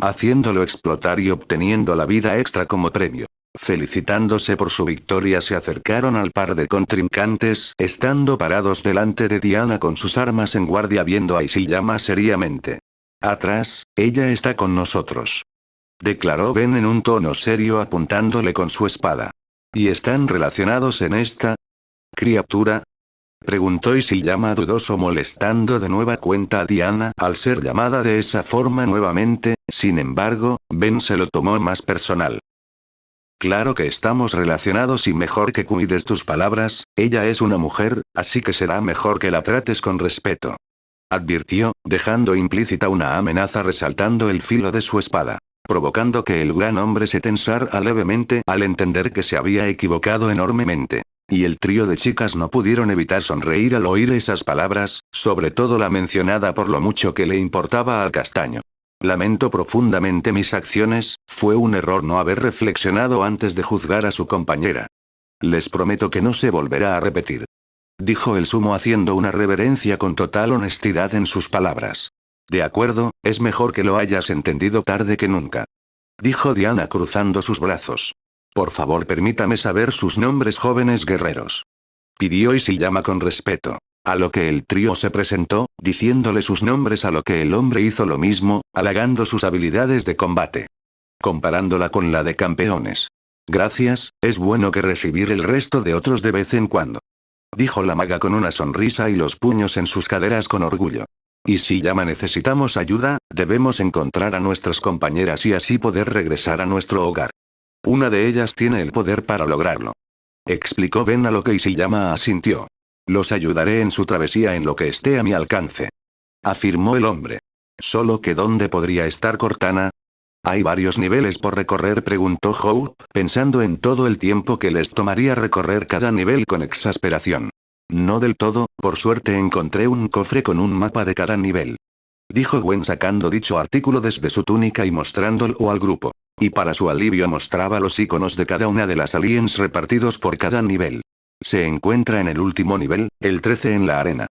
haciéndolo explotar y obteniendo la vida extra como premio. Felicitándose por su victoria, se acercaron al par de contrincantes, estando parados delante de Diana con sus armas en guardia, viendo a Isayama seriamente. «Atrás, ella está con nosotros», declaró Ben en un tono serio, apuntándole con su espada. «¿Y están relacionados en esta criatura?», preguntó Isayama dudoso, molestando de nueva cuenta a Diana al ser llamada de esa forma nuevamente. Sin embargo, Ben se lo tomó más personal. «Claro que estamos relacionados, y mejor que cuides tus palabras, ella es una mujer, así que será mejor que la trates con respeto», advirtió, dejando implícita una amenaza resaltando el filo de su espada, provocando que el gran hombre se tensara levemente al entender que se había equivocado enormemente. Y el trío de chicas no pudieron evitar sonreír al oír esas palabras, sobre todo la mencionada por lo mucho que le importaba al castaño. «Lamento profundamente mis acciones, fue un error no haber reflexionado antes de juzgar a su compañera. Les prometo que no se volverá a repetir», dijo el sumo, haciendo una reverencia con total honestidad en sus palabras. «De acuerdo, es mejor que lo hayas entendido tarde que nunca», dijo Diana cruzando sus brazos. «Por favor, permítame saber sus nombres, jóvenes guerreros», pidió Isayama con respeto. A lo que el trío se presentó, diciéndole sus nombres, a lo que el hombre hizo lo mismo, halagando sus habilidades de combate, comparándola con la de campeones. «Gracias, es bueno que recibir el resto de otros de vez en cuando». Dijo la maga con una sonrisa y los puños en sus caderas con orgullo. Y si llama necesitamos ayuda, debemos encontrar a nuestras compañeras y así poder regresar a nuestro hogar. Una de ellas tiene el poder para lograrlo. Explicó Ben a lo que Ishiyama asintió. Los ayudaré en su travesía en lo que esté a mi alcance. Afirmó el hombre. Solo que ¿dónde podría estar Cortana? ¿Hay varios niveles por recorrer? Preguntó Hope, pensando en todo el tiempo que les tomaría recorrer cada nivel con exasperación. No del todo, por suerte encontré un cofre con un mapa de cada nivel. Dijo Gwen sacando dicho artículo desde su túnica y mostrándolo al grupo. Y para su alivio mostraba los iconos de cada una de las aliens repartidos por cada nivel. Se encuentra en el último nivel, el 13 en la arena.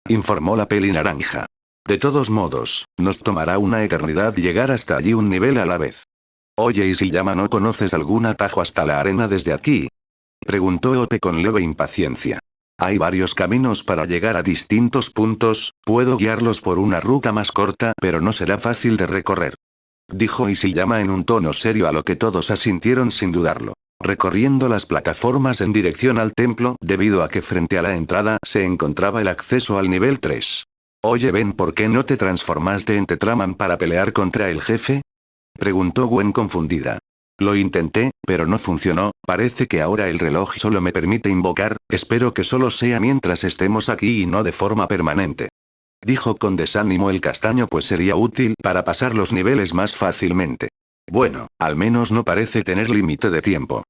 Informó la peli naranja. De todos modos, nos tomará una eternidad llegar hasta allí un nivel a la vez. Oye, ¿y si llama no conoces algún atajo hasta la arena desde aquí? Preguntó Ope con leve impaciencia. Hay varios caminos para llegar a distintos puntos, puedo guiarlos por una ruta más corta, pero no será fácil de recorrer. Dijo Ishiyama en un tono serio a lo que todos asintieron sin dudarlo. Recorriendo las plataformas en dirección al templo, debido a que frente a la entrada se encontraba el acceso al nivel 3. Oye Ben, ¿por qué no te transformaste en Tetraman para pelear contra el jefe? Preguntó Gwen confundida. Lo intenté, pero no funcionó, parece que ahora el reloj solo me permite invocar, espero que solo sea mientras estemos aquí y no de forma permanente. Dijo con desánimo el castaño, pues sería útil para pasar los niveles más fácilmente. Bueno, al menos no parece tener límite de tiempo.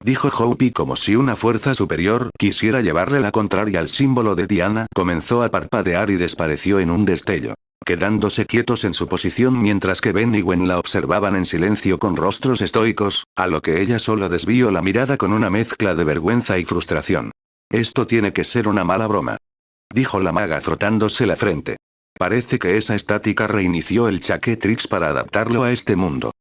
Dijo Hopi como si una fuerza superior quisiera llevarle la contraria al símbolo de Diana. Comenzó a parpadear y desapareció en un destello, quedándose quietos en su posición mientras que Ben y Gwen la observaban en silencio con rostros estoicos, a lo que ella solo desvió la mirada con una mezcla de vergüenza y frustración. Esto tiene que ser una mala broma. Dijo la maga frotándose la frente. Parece que esa estática reinició el Chaquetrix para adaptarlo a este mundo.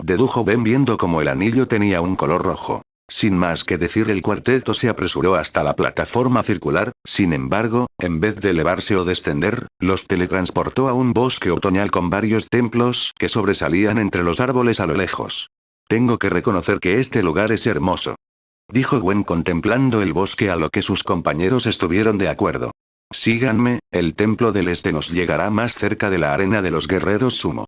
Dedujo Ben viendo como el anillo tenía un color rojo. Sin más que decir, el cuarteto se apresuró hasta la plataforma circular, sin embargo, en vez de elevarse o descender, los teletransportó a un bosque otoñal con varios templos que sobresalían entre los árboles a lo lejos. Tengo que reconocer que este lugar es hermoso. Dijo Gwen contemplando el bosque, a lo que sus compañeros estuvieron de acuerdo. Síganme, el templo del este nos llegará más cerca de la arena de los guerreros sumo.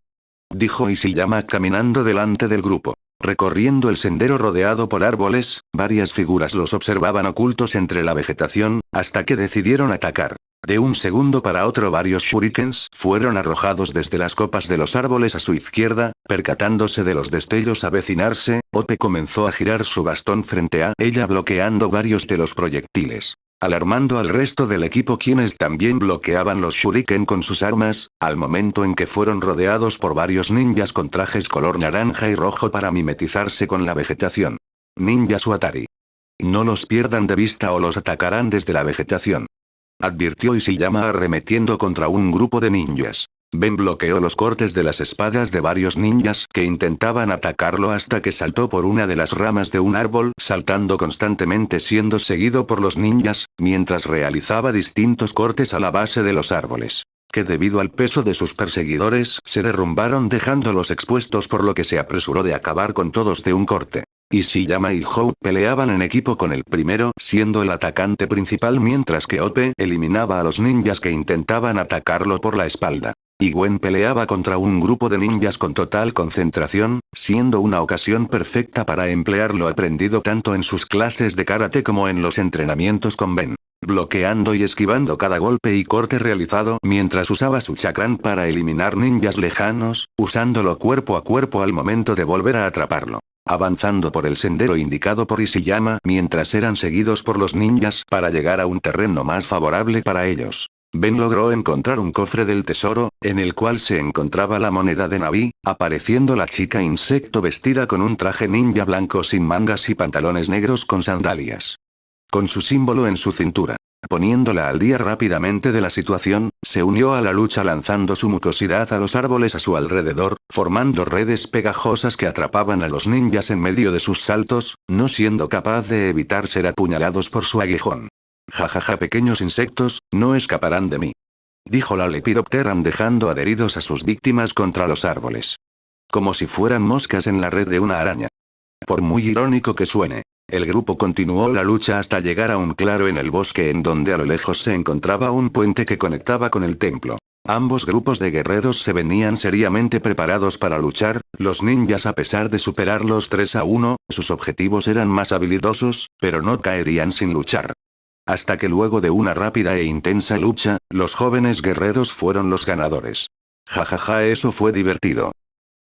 Dijo Ishiyama caminando delante del grupo. Recorriendo el sendero rodeado por árboles, varias figuras los observaban ocultos entre la vegetación, hasta que decidieron atacar. De un segundo para otro varios shurikens fueron arrojados desde las copas de los árboles a su izquierda, percatándose de los destellos avecinarse, Ope comenzó a girar su bastón frente a ella bloqueando varios de los proyectiles. Alarmando al resto del equipo, quienes también bloqueaban los shuriken con sus armas, al momento en que fueron rodeados por varios ninjas con trajes color naranja y rojo para mimetizarse con la vegetación. Ninja Suatari. No los pierdan de vista o los atacarán desde la vegetación. Advirtió Ishiyama arremetiendo contra un grupo de ninjas. Ben bloqueó los cortes de las espadas de varios ninjas que intentaban atacarlo hasta que saltó por una de las ramas de un árbol, saltando constantemente siendo seguido por los ninjas, mientras realizaba distintos cortes a la base de los árboles, que debido al peso de sus perseguidores se derrumbaron dejándolos expuestos, por lo que se apresuró de acabar con todos de un corte. Ishiyama y Hope peleaban en equipo con el primero siendo el atacante principal, mientras que Ope eliminaba a los ninjas que intentaban atacarlo por la espalda. Y Gwen peleaba contra un grupo de ninjas con total concentración, siendo una ocasión perfecta para emplear lo aprendido tanto en sus clases de karate como en los entrenamientos con Ben. Bloqueando y esquivando cada golpe y corte realizado mientras usaba su chakran para eliminar ninjas lejanos, usándolo cuerpo a cuerpo al momento de volver a atraparlo. Avanzando por el sendero indicado por Ishiyama mientras eran seguidos por los ninjas para llegar a un terreno más favorable para ellos. Ben logró encontrar un cofre del tesoro, en el cual se encontraba la moneda de Navi, apareciendo la chica insecto vestida con un traje ninja blanco sin mangas y pantalones negros con sandalias. Con su símbolo en su cintura. Poniéndola al día rápidamente de la situación, se unió a la lucha lanzando su mucosidad a los árboles a su alrededor, formando redes pegajosas que atrapaban a los ninjas en medio de sus saltos, no siendo capaz de evitar ser apuñalados por su aguijón. Jajaja, pequeños insectos, no escaparán de mí. Dijo la Lepidopteran dejando adheridos a sus víctimas contra los árboles. Como si fueran moscas en la red de una araña. Por muy irónico que suene. El grupo continuó la lucha hasta llegar a un claro en el bosque en donde a lo lejos se encontraba un puente que conectaba con el templo. Ambos grupos de guerreros se venían seriamente preparados para luchar, los ninjas a pesar de superarlos 3-1, sus objetivos eran más habilidosos, pero no caerían sin luchar. Hasta que luego de una rápida e intensa lucha, los jóvenes guerreros fueron los ganadores. Jajaja, eso fue divertido.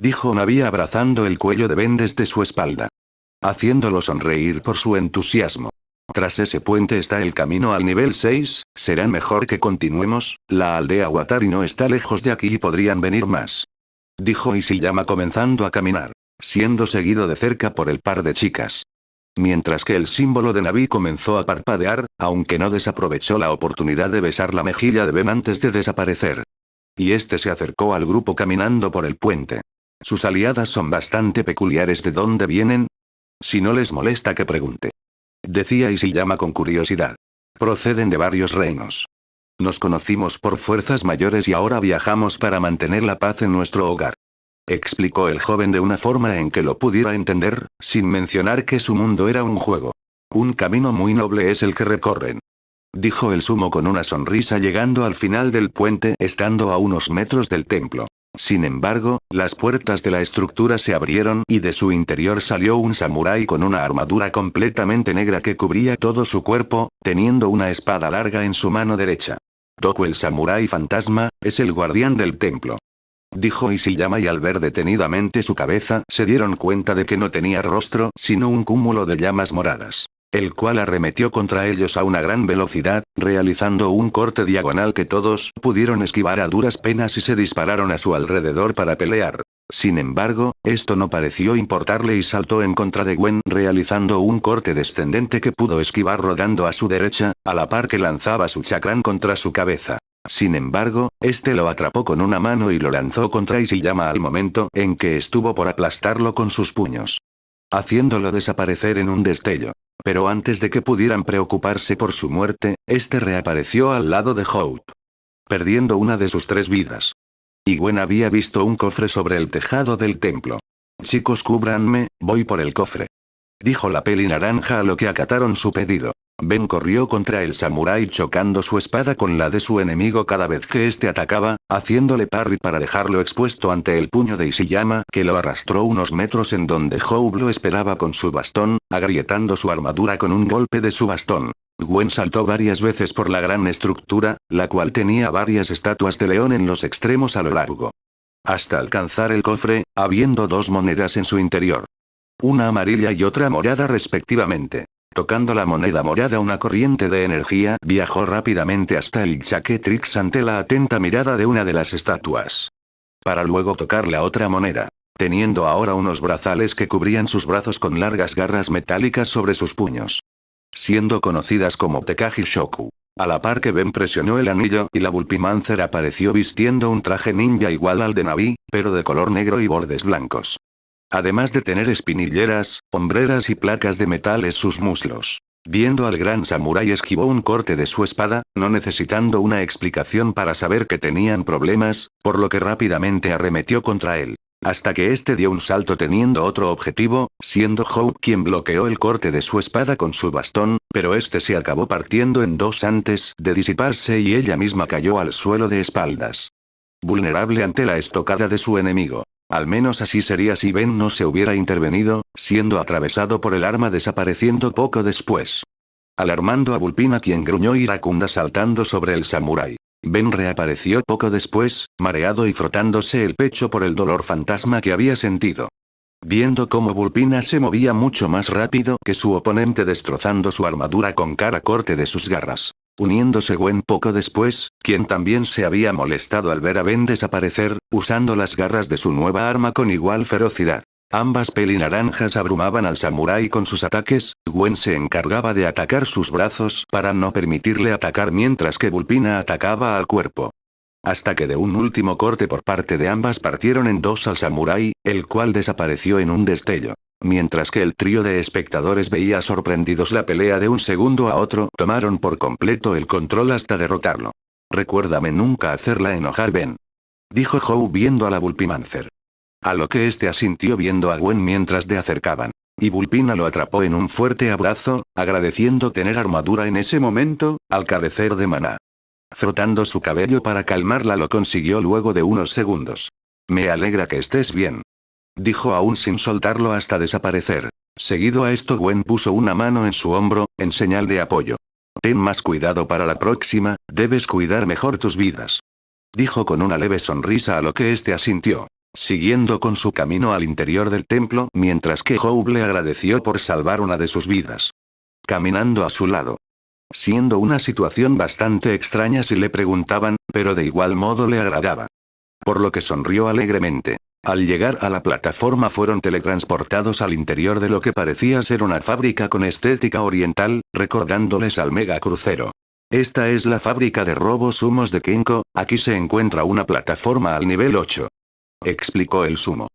Dijo Navi abrazando el cuello de Ben desde su espalda, haciéndolo sonreír por su entusiasmo. Tras ese puente está el camino al nivel 6, será mejor que continuemos, la aldea Watari no está lejos de aquí y podrían venir más. Dijo Ishiyama comenzando a caminar, siendo seguido de cerca por el par de chicas. Mientras que el símbolo de Navi comenzó a parpadear, aunque no desaprovechó la oportunidad de besar la mejilla de Ben antes de desaparecer. Y este se acercó al grupo caminando por el puente. Sus aliadas son bastante peculiares. ¿De dónde vienen? Si no les molesta que pregunte. Decía Ishiyama con curiosidad. Proceden de varios reinos. Nos conocimos por fuerzas mayores y ahora viajamos para mantener la paz en nuestro hogar. Explicó el joven de una forma en que lo pudiera entender, sin mencionar que su mundo era un juego. Un camino muy noble es el que recorren. Dijo el sumo con una sonrisa llegando al final del puente estando a unos metros del templo. Sin embargo, las puertas de la estructura se abrieron y de su interior salió un samurái con una armadura completamente negra que cubría todo su cuerpo, teniendo una espada larga en su mano derecha. Toku el samurái fantasma, es el guardián del templo. Dijo Ishiyama y al ver detenidamente su cabeza se dieron cuenta de que no tenía rostro sino un cúmulo de llamas moradas, el cual arremetió contra ellos a una gran velocidad, realizando un corte diagonal que todos pudieron esquivar a duras penas y se dispararon a su alrededor para pelear. Sin embargo, esto no pareció importarle y saltó en contra de Gwen realizando un corte descendente que pudo esquivar rodando a su derecha, a la par que lanzaba su chakram contra su cabeza. Sin embargo, este lo atrapó con una mano y lo lanzó contra Ishiyama al momento en que estuvo por aplastarlo con sus puños, haciéndolo desaparecer en un destello. Pero antes de que pudieran preocuparse por su muerte, este reapareció al lado de Hope, perdiendo una de sus 3 vidas. Y Gwen había visto un cofre sobre el tejado del templo. Chicos, cúbranme, voy por el cofre. Dijo la peli naranja a lo que acataron su pedido. Ben corrió contra el samurái chocando su espada con la de su enemigo cada vez que éste atacaba, haciéndole parry para dejarlo expuesto ante el puño de Ishiyama que lo arrastró unos metros en donde Hope lo esperaba con su bastón, agrietando su armadura con un golpe de su bastón. Gwen saltó varias veces por la gran estructura, la cual tenía varias estatuas de león en los extremos a lo largo, hasta alcanzar el cofre, habiendo 2 monedas en su interior. Una amarilla y otra morada respectivamente. Tocando la moneda morada una corriente de energía viajó rápidamente hasta el Chaquetrix ante la atenta mirada de una de las estatuas. Para luego tocar la otra moneda. Teniendo ahora unos brazales que cubrían sus brazos con largas garras metálicas sobre sus puños, siendo conocidas como Tekagi Shoku. A la par que Ben presionó el anillo y la Bulpimancer apareció vistiendo un traje ninja igual al de Navi, pero de color negro y bordes blancos. Además de tener espinilleras, hombreras y placas de metal en sus muslos. Viendo al gran samurái esquivó un corte de su espada, no necesitando una explicación para saber que tenían problemas, por lo que rápidamente arremetió contra él. Hasta que este dio un salto teniendo otro objetivo, siendo Hope quien bloqueó el corte de su espada con su bastón, pero este se acabó partiendo en 2 antes de disiparse y ella misma cayó al suelo de espaldas, vulnerable ante la estocada de su enemigo. Al menos así sería si Ben no se hubiera intervenido, siendo atravesado por el arma desapareciendo poco después, alarmando a Bulpina quien gruñó iracunda saltando sobre el samurái. Ben reapareció poco después, mareado y frotándose el pecho por el dolor fantasma que había sentido. Viendo cómo Bulpina se movía mucho más rápido que su oponente destrozando su armadura con cada corte de sus garras. Uniéndose Gwen poco después, quien también se había molestado al ver a Ben desaparecer, usando las garras de su nueva arma con igual ferocidad. Ambas pelinaranjas abrumaban al samurái con sus ataques, Gwen se encargaba de atacar sus brazos para no permitirle atacar mientras que Bulpina atacaba al cuerpo. Hasta que de un último corte por parte de ambas partieron en 2 al samurái, el cual desapareció en un destello. Mientras que el trío de espectadores veía sorprendidos la pelea de un segundo a otro, tomaron por completo el control hasta derrotarlo. Recuérdame nunca hacerla enojar, Ben. Dijo Howe viendo a la Bulpimancer. A lo que este asintió viendo a Gwen mientras de acercaban. Y Vulpina lo atrapó en un fuerte abrazo, agradeciendo tener armadura en ese momento, al carecer de maná. Frotando su cabello para calmarla lo consiguió luego de unos segundos. Me alegra que estés bien. Dijo aún sin soltarlo hasta desaparecer. Seguido a esto Gwen puso una mano en su hombro, en señal de apoyo. Ten más cuidado para la próxima, debes cuidar mejor tus vidas. Dijo con una leve sonrisa a lo que éste asintió. Siguiendo con su camino al interior del templo mientras que Hope le agradeció por salvar una de sus vidas. Caminando a su lado. Siendo una situación bastante extraña si le preguntaban, pero de igual modo le agradaba. Por lo que sonrió alegremente. Al llegar a la plataforma fueron teletransportados al interior de lo que parecía ser una fábrica con estética oriental, recordándoles al mega crucero. Esta es la fábrica de robos humos de Kenko, aquí se encuentra una plataforma al nivel 8. Explicó el sumo.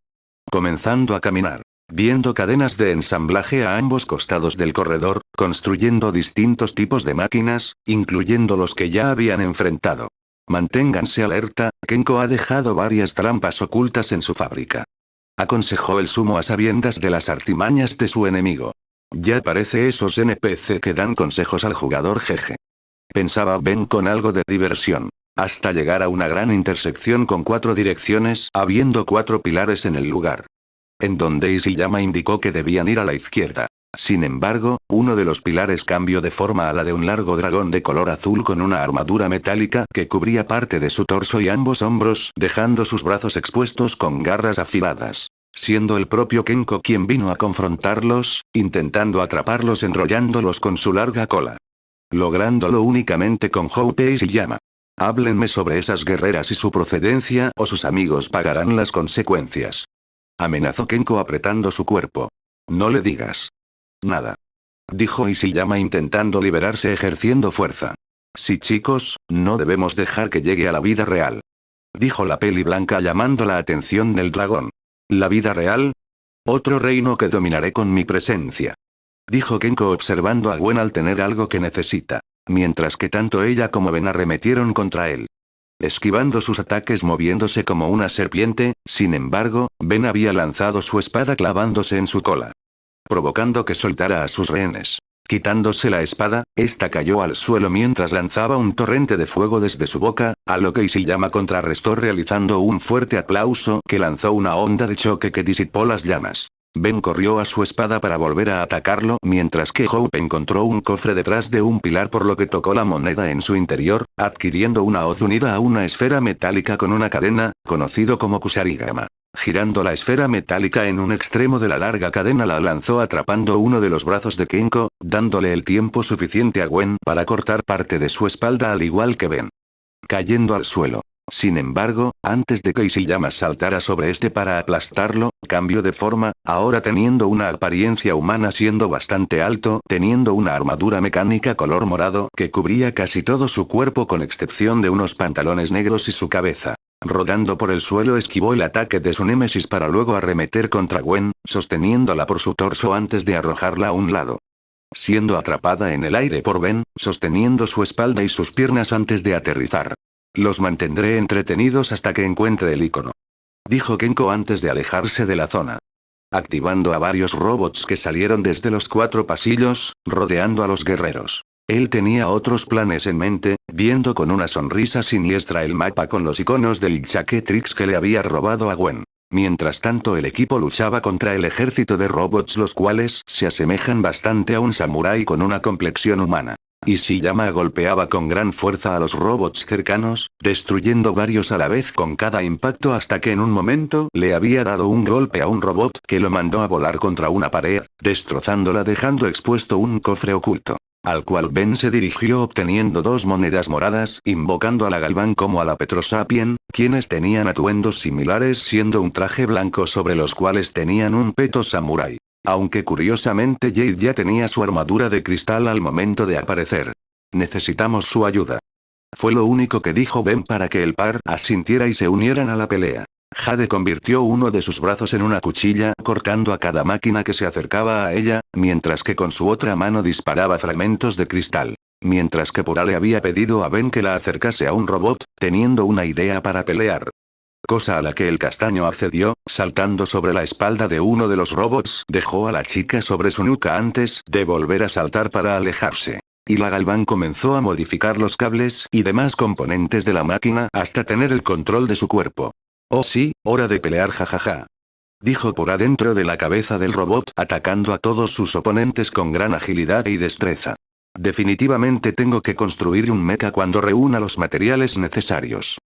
Comenzando a caminar. Viendo cadenas de ensamblaje a ambos costados del corredor, construyendo distintos tipos de máquinas, incluyendo los que ya habían enfrentado. Manténganse alerta, Kenko ha dejado varias trampas ocultas en su fábrica. Aconsejó el sumo a sabiendas de las artimañas de su enemigo. Ya parece esos NPC que dan consejos al jugador jeje. Pensaba Ben con algo de diversión. Hasta llegar a una gran intersección con 4 direcciones, habiendo 4 pilares en el lugar. En donde Isayama indicó que debían ir a la izquierda. Sin embargo, uno de los pilares cambió de forma a la de un largo dragón de color azul con una armadura metálica que cubría parte de su torso y ambos hombros, dejando sus brazos expuestos con garras afiladas. Siendo el propio Kenko quien vino a confrontarlos, intentando atraparlos enrollándolos con su larga cola. Lográndolo únicamente con Hope y Isayama. Háblenme sobre esas guerreras y su procedencia o sus amigos pagarán las consecuencias. Amenazó Kenko apretando su cuerpo. No le digas nada. Dijo Isayama intentando liberarse ejerciendo fuerza. Sí chicos, no debemos dejar que llegue a la vida real. Dijo la peli blanca llamando la atención del dragón. ¿La vida real? Otro reino que dominaré con mi presencia. Dijo Kenko observando a Gwen al tener algo que necesita. Mientras que tanto ella como Ben arremetieron contra él. Esquivando sus ataques moviéndose como una serpiente, sin embargo, Ben había lanzado su espada clavándose en su cola. Provocando que soltara a sus rehenes. Quitándose la espada, esta cayó al suelo mientras lanzaba un torrente de fuego desde su boca, a lo que Isayama contrarrestó realizando un fuerte aplauso que lanzó una onda de choque que disipó las llamas. Ben corrió a su espada para volver a atacarlo mientras que Hope encontró un cofre detrás de un pilar por lo que tocó la moneda en su interior, adquiriendo una hoz unida a una esfera metálica con una cadena, conocido como Kusarigama. Girando la esfera metálica en un extremo de la larga cadena la lanzó atrapando uno de los brazos de Kenko, dándole el tiempo suficiente a Gwen para cortar parte de su espalda al igual que Ben. Cayendo al suelo. Sin embargo, antes de que Isayama saltara sobre este para aplastarlo, cambió de forma, ahora teniendo una apariencia humana siendo bastante alto, teniendo una armadura mecánica color morado que cubría casi todo su cuerpo con excepción de unos pantalones negros y su cabeza. Rodando por el suelo esquivó el ataque de su némesis para luego arremeter contra Gwen, sosteniéndola por su torso antes de arrojarla a un lado. Siendo atrapada en el aire por Ben, sosteniendo su espalda y sus piernas antes de aterrizar. Los mantendré entretenidos hasta que encuentre el icono. Dijo Kenko antes de alejarse de la zona. Activando a varios robots que salieron desde los 4 pasillos, rodeando a los guerreros. Él tenía otros planes en mente, viendo con una sonrisa siniestra el mapa con los iconos del Chaquetrix que le había robado a Gwen. Mientras tanto el equipo luchaba contra el ejército de robots los cuales se asemejan bastante a un samurái con una complexión humana. Isayama golpeaba con gran fuerza a los robots cercanos, destruyendo varios a la vez con cada impacto hasta que en un momento le había dado un golpe a un robot que lo mandó a volar contra una pared, destrozándola dejando expuesto un cofre oculto. Al cual Ben se dirigió obteniendo 2 monedas moradas invocando a la Galvan como a la Petrosapien, quienes tenían atuendos similares siendo un traje blanco sobre los cuales tenían un peto samurái. Aunque curiosamente Jade ya tenía su armadura de cristal al momento de aparecer. Necesitamos su ayuda. Fue lo único que dijo Ben para que el par asintiera y se unieran a la pelea. Jade convirtió uno de sus brazos en una cuchilla cortando a cada máquina que se acercaba a ella, mientras que con su otra mano disparaba fragmentos de cristal. Mientras que Pura le había pedido a Ben que la acercase a un robot, teniendo una idea para pelear. Cosa a la que el castaño accedió, saltando sobre la espalda de uno de los robots, dejó a la chica sobre su nuca antes de volver a saltar para alejarse. Y la Galván comenzó a modificar los cables y demás componentes de la máquina hasta tener el control de su cuerpo. Oh sí, hora de pelear jajaja. Dijo por adentro de la cabeza del robot, atacando a todos sus oponentes con gran agilidad y destreza. Definitivamente tengo que construir un mecha cuando reúna los materiales necesarios.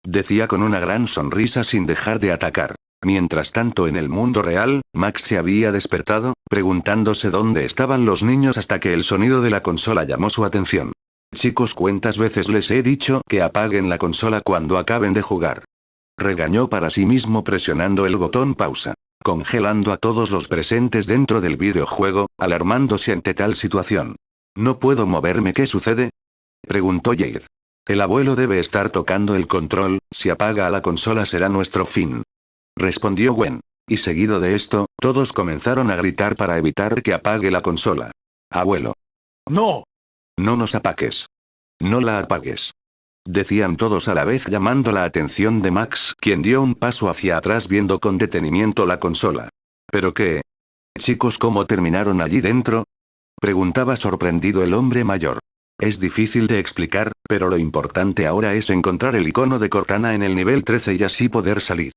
Decía con una gran sonrisa sin dejar de atacar. Mientras tanto en el mundo real, Max se había despertado, preguntándose dónde estaban los niños hasta que el sonido de la consola llamó su atención. Chicos, ¿cuántas veces les he dicho que apaguen la consola cuando acaben de jugar? Regañó para sí mismo presionando el botón pausa. Congelando a todos los presentes dentro del videojuego, alarmándose ante tal situación. ¿No puedo moverme? ¿Qué sucede? Preguntó Jade. El abuelo debe estar tocando el control, si apaga a la consola será nuestro fin. Respondió Gwen. Y seguido de esto, todos comenzaron a gritar para evitar que apague la consola. Abuelo. No. No nos apagues. No la apagues. Decían todos a la vez llamando la atención de Max, quien dio un paso hacia atrás viendo con detenimiento la consola. ¿Pero qué? Chicos, ¿cómo terminaron allí dentro? Preguntaba sorprendido el hombre mayor. Es difícil de explicar, pero lo importante ahora es encontrar el icono de Cortana en el nivel 13 y así poder salir.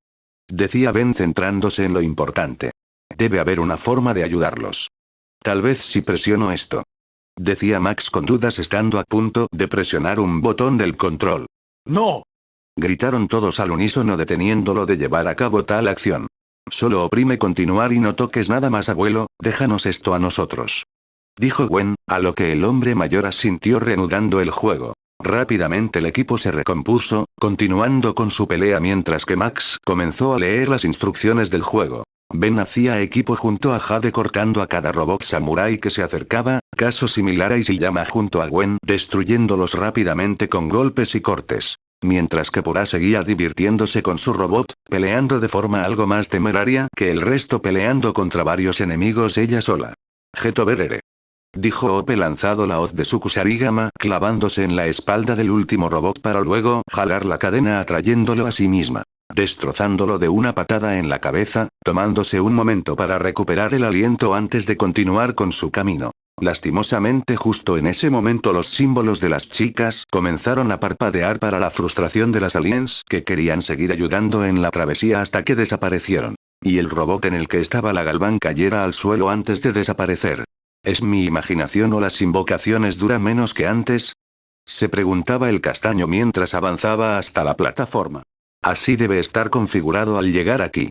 Decía Ben centrándose en lo importante. Debe haber una forma de ayudarlos. Tal vez si presiono esto. Decía Max con dudas estando a punto de presionar un botón del control. ¡No! Gritaron todos al unísono deteniéndolo de llevar a cabo tal acción. Solo oprime continuar y no toques nada más, abuelo, déjanos esto a nosotros. Dijo Gwen, a lo que el hombre mayor asintió reanudando el juego. Rápidamente el equipo se recompuso, continuando con su pelea mientras que Max comenzó a leer las instrucciones del juego. Ben hacía equipo junto a Jade cortando a cada robot samurái que se acercaba, caso similar a Isayama junto a Gwen destruyéndolos rápidamente con golpes y cortes. Mientras que Pura seguía divirtiéndose con su robot, peleando de forma algo más temeraria que el resto peleando contra varios enemigos ella sola. Geto Berere. Dijo Ope lanzado la hoz de su Kusarigama clavándose en la espalda del último robot para luego jalar la cadena atrayéndolo a sí misma. Destrozándolo de una patada en la cabeza, tomándose un momento para recuperar el aliento antes de continuar con su camino. Lastimosamente justo en ese momento los símbolos de las chicas comenzaron a parpadear para la frustración de las aliens que querían seguir ayudando en la travesía hasta que desaparecieron. Y el robot en el que estaba la Galván cayera al suelo antes de desaparecer. ¿Es mi imaginación o las invocaciones duran menos que antes? Se preguntaba el castaño mientras avanzaba hasta la plataforma. Así debe estar configurado al llegar aquí.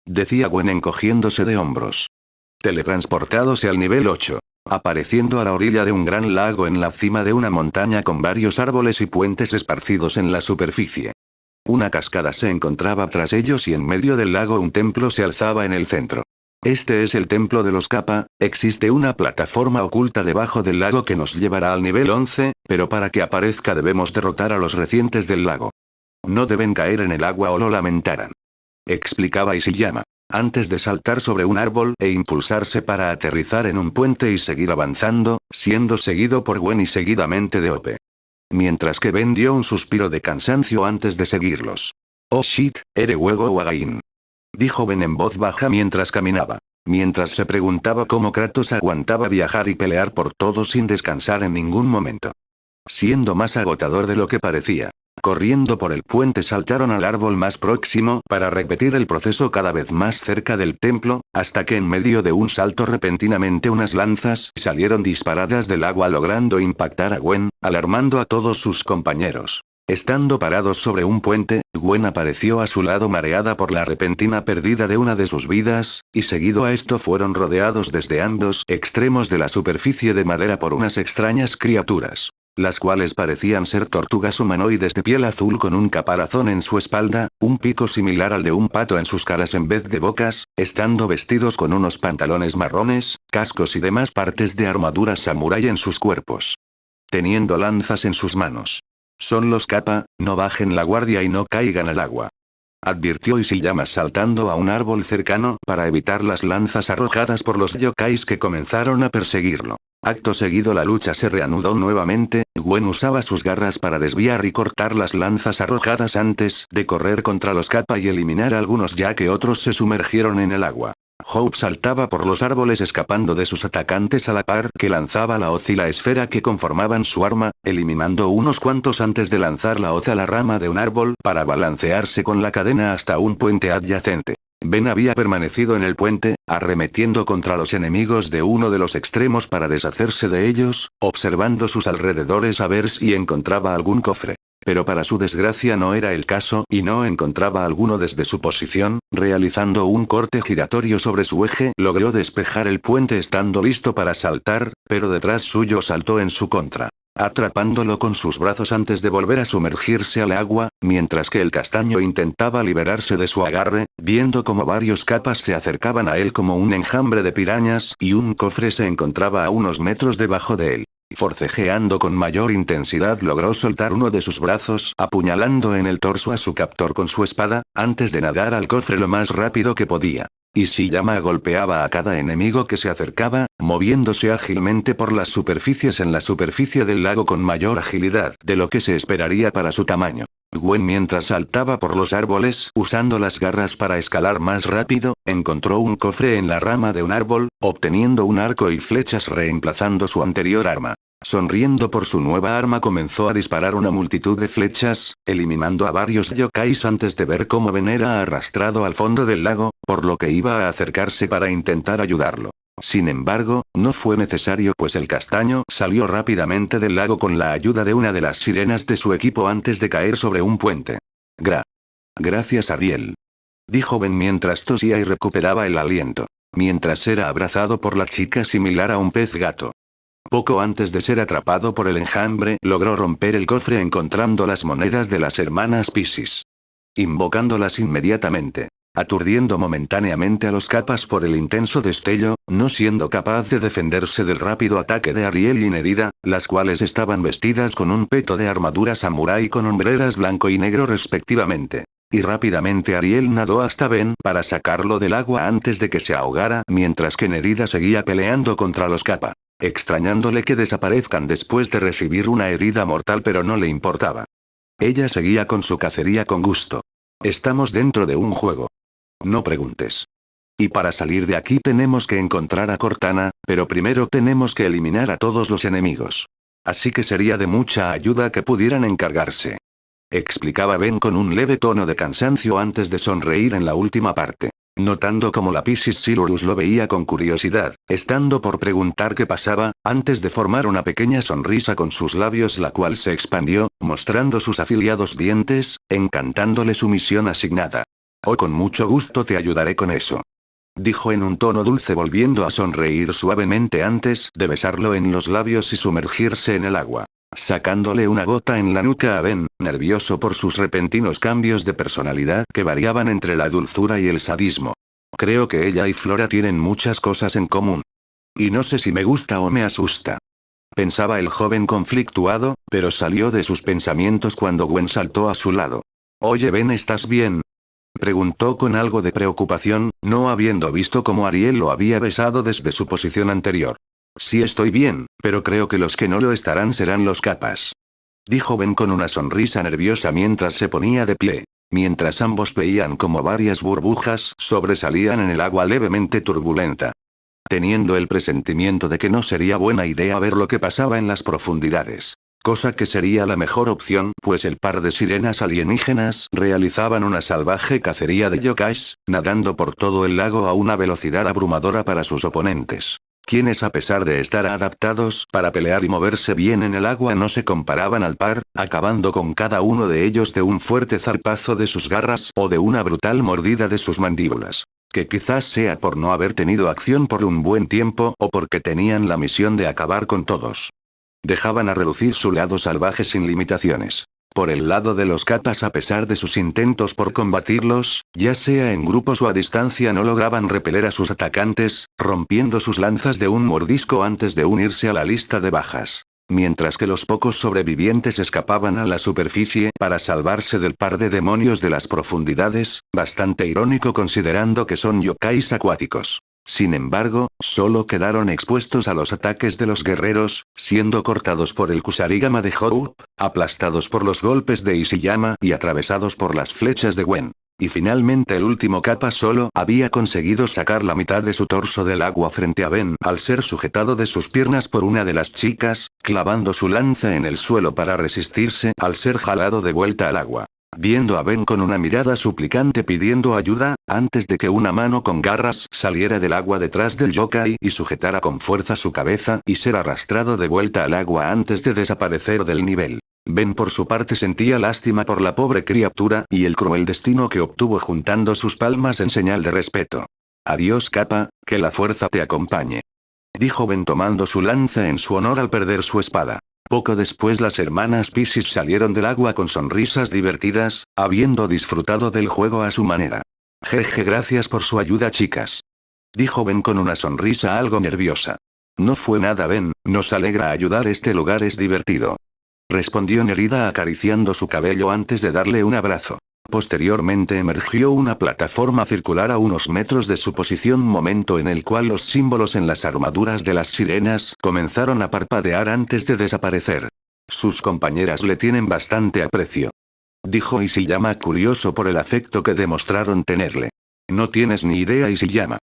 Decía Gwen encogiéndose de hombros. Teletransportándose al nivel 8. Apareciendo a la orilla de un gran lago en la cima de una montaña con varios árboles y puentes esparcidos en la superficie. Una cascada se encontraba tras ellos y en medio del lago un templo se alzaba en el centro. Este es el templo de los Kappa, existe una plataforma oculta debajo del lago que nos llevará al nivel 11, pero para que aparezca debemos derrotar a los recientes del lago. No deben caer en el agua o lo lamentarán. Explicaba Isayama. Antes de saltar sobre un árbol e impulsarse para aterrizar en un puente y seguir avanzando, siendo seguido por Gwen y seguidamente de Ope. Mientras que Ben dio un suspiro de cansancio antes de seguirlos. Oh shit, ere huego wagain. Dijo Ben en voz baja mientras caminaba. Mientras se preguntaba cómo Kratos aguantaba viajar y pelear por todo sin descansar en ningún momento. Siendo más agotador de lo que parecía. Corriendo por el puente saltaron al árbol más próximo para repetir el proceso cada vez más cerca del templo, hasta que en medio de un salto repentinamente unas lanzas salieron disparadas del agua logrando impactar a Gwen, alarmando a todos sus compañeros. Estando parados sobre un puente, Gwen apareció a su lado mareada por la repentina pérdida de una de sus vidas, y seguido a esto fueron rodeados desde ambos extremos de la superficie de madera por unas extrañas criaturas. Las cuales parecían ser tortugas humanoides de piel azul con un caparazón en su espalda, un pico similar al de un pato en sus caras en vez de bocas, estando vestidos con unos pantalones marrones, cascos y demás partes de armadura samurái en sus cuerpos. Teniendo lanzas en sus manos. Son los Kappa, no bajen la guardia y no caigan al agua. Advirtió Isayama saltando a un árbol cercano para evitar las lanzas arrojadas por los yokais que comenzaron a perseguirlo. Acto seguido la lucha se reanudó nuevamente, Gwen usaba sus garras para desviar y cortar las lanzas arrojadas antes de correr contra los Kappa y eliminar a algunos ya que otros se sumergieron en el agua. Hope saltaba por los árboles escapando de sus atacantes a la par que lanzaba la hoz y la esfera que conformaban su arma, eliminando unos cuantos antes de lanzar la hoz a la rama de un árbol para balancearse con la cadena hasta un puente adyacente. Ben había permanecido en el puente, arremetiendo contra los enemigos de uno de los extremos para deshacerse de ellos, observando sus alrededores a ver si encontraba algún cofre. Pero para su desgracia no era el caso y no encontraba alguno desde su posición, realizando un corte giratorio sobre su eje, logró despejar el puente estando listo para saltar, pero detrás suyo saltó en su contra, atrapándolo con sus brazos antes de volver a sumergirse al agua, mientras que el castaño intentaba liberarse de su agarre, viendo como varios Kappas se acercaban a él como un enjambre de pirañas y un cofre se encontraba a unos metros debajo de él. Forcejeando con mayor intensidad logró soltar uno de sus brazos apuñalando en el torso a su captor con su espada, antes de nadar al cofre lo más rápido que podía. Y Shiyama golpeaba a cada enemigo que se acercaba, moviéndose ágilmente por las superficies en la superficie del lago con mayor agilidad de lo que se esperaría para su tamaño. Gwen mientras saltaba por los árboles usando las garras para escalar más rápido, encontró un cofre en la rama de un árbol, obteniendo un arco y flechas reemplazando su anterior arma. Sonriendo por su nueva arma comenzó a disparar una multitud de flechas, eliminando a varios yokais antes de ver cómo Ben era arrastrado al fondo del lago, por lo que iba a acercarse para intentar ayudarlo. Sin embargo, no fue necesario pues el castaño salió rápidamente del lago con la ayuda de una de las sirenas de su equipo antes de caer sobre un puente. Gracias Ariel. Dijo Ben mientras tosía y recuperaba el aliento. Mientras era abrazado por la chica similar a un pez gato. Poco antes de ser atrapado por el enjambre logró romper el cofre encontrando las monedas de las hermanas Piscis. Invocándolas inmediatamente. Aturdiendo momentáneamente a los Kappas por el intenso destello, no siendo capaz de defenderse del rápido ataque de Ariel y Nerida, las cuales estaban vestidas con un peto de armadura samurái con hombreras blanco y negro respectivamente. Y rápidamente Ariel nadó hasta Ben para sacarlo del agua antes de que se ahogara mientras que Nerida seguía peleando contra los Kappa. Extrañándole que desaparezcan después de recibir una herida mortal pero no le importaba. Ella seguía con su cacería con gusto. Estamos dentro de un juego. No preguntes. Y para salir de aquí tenemos que encontrar a Cortana, pero primero tenemos que eliminar a todos los enemigos. Así que sería de mucha ayuda que pudieran encargarse. Explicaba Ben con un leve tono de cansancio antes de sonreír en la última parte. Notando cómo la Piscis Silurus lo veía con curiosidad, estando por preguntar qué pasaba, antes de formar una pequeña sonrisa con sus labios la cual se expandió, mostrando sus afilados dientes, encantándole su misión asignada. Oh, con mucho gusto te ayudaré con eso. Dijo en un tono dulce volviendo a sonreír suavemente antes de besarlo en los labios y sumergirse en el agua. Sacándole una gota en la nuca a Ben, nervioso por sus repentinos cambios de personalidad que variaban entre la dulzura y el sadismo. Creo que ella y Flora tienen muchas cosas en común. Y no sé si me gusta o me asusta. Pensaba el joven conflictuado, pero salió de sus pensamientos cuando Gwen saltó a su lado. Oye Ben, ¿estás bien? Preguntó con algo de preocupación, no habiendo visto cómo Ariel lo había besado desde su posición anterior. Sí estoy bien, pero creo que los que no lo estarán serán los Kappas. Dijo Ben con una sonrisa nerviosa mientras se ponía de pie. Mientras ambos veían como varias burbujas sobresalían en el agua levemente turbulenta. Teniendo el presentimiento de que no sería buena idea ver lo que pasaba en las profundidades. Cosa que sería la mejor opción, pues el par de sirenas alienígenas realizaban una salvaje cacería de yokais, nadando por todo el lago a una velocidad abrumadora para sus oponentes. Quienes a pesar de estar adaptados para pelear y moverse bien en el agua no se comparaban al par, acabando con cada uno de ellos de un fuerte zarpazo de sus garras o de una brutal mordida de sus mandíbulas. Que quizás sea por no haber tenido acción por un buen tiempo o porque tenían la misión de acabar con todos. Dejaban a relucir su lado salvaje sin limitaciones. Por el lado de los Kappas a pesar de sus intentos por combatirlos, ya sea en grupos o a distancia no lograban repeler a sus atacantes, rompiendo sus lanzas de un mordisco antes de unirse a la lista de bajas. Mientras que los pocos sobrevivientes escapaban a la superficie para salvarse del par de demonios de las profundidades, bastante irónico considerando que son yokais acuáticos. Sin embargo, solo quedaron expuestos a los ataques de los guerreros, siendo cortados por el Kusarigama de Hope, aplastados por los golpes de Ishiyama y atravesados por las flechas de Gwen. Y finalmente el último Kappa solo había conseguido sacar la mitad de su torso del agua frente a Ben al ser sujetado de sus piernas por una de las chicas, clavando su lanza en el suelo para resistirse al ser jalado de vuelta al agua. Viendo a Ben con una mirada suplicante pidiendo ayuda, antes de que una mano con garras saliera del agua detrás del yokai y sujetara con fuerza su cabeza y ser arrastrado de vuelta al agua antes de desaparecer del nivel. Ben por su parte sentía lástima por la pobre criatura y el cruel destino que obtuvo juntando sus palmas en señal de respeto. Adiós Kappa, que la fuerza te acompañe. Dijo Ben tomando su lanza en su honor al perder su espada. Poco después las hermanas Piscis salieron del agua con sonrisas divertidas, habiendo disfrutado del juego a su manera. Jeje, gracias por su ayuda chicas. Dijo Ben con una sonrisa algo nerviosa. No fue nada Ben, nos alegra ayudar, este lugar es divertido. Respondió Nerida acariciando su cabello antes de darle un abrazo. Posteriormente emergió una plataforma circular a unos metros de su posición, momento en el cual los símbolos en las armaduras de las sirenas comenzaron a parpadear antes de desaparecer. Sus compañeras le tienen bastante aprecio. Dijo Ishiyama curioso por el afecto que demostraron tenerle. No tienes ni idea Ishiyama.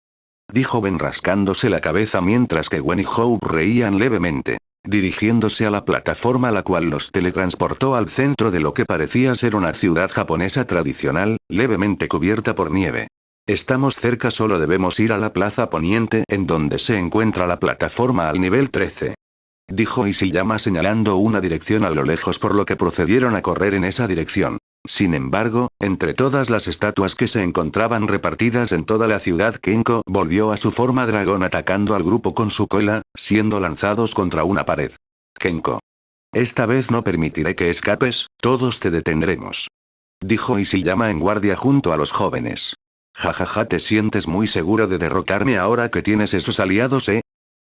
Dijo Ben rascándose la cabeza mientras que Gwen y Hope reían levemente. Dirigiéndose a la plataforma la cual los teletransportó al centro de lo que parecía ser una ciudad japonesa tradicional, levemente cubierta por nieve. Estamos cerca, solo debemos ir a la plaza poniente en donde se encuentra la plataforma al nivel 13. Dijo Ishiyama señalando una dirección a lo lejos, por lo que procedieron a correr en esa dirección. Sin embargo, entre todas las estatuas que se encontraban repartidas en toda la ciudad, Kenko volvió a su forma dragón atacando al grupo con su cola, siendo lanzados contra una pared. Kenko. Esta vez no permitiré que escapes, todos te detendremos. Dijo Ishiyama en guardia junto a los jóvenes. Jajaja, ¿te sientes muy seguro de derrotarme ahora que tienes esos aliados,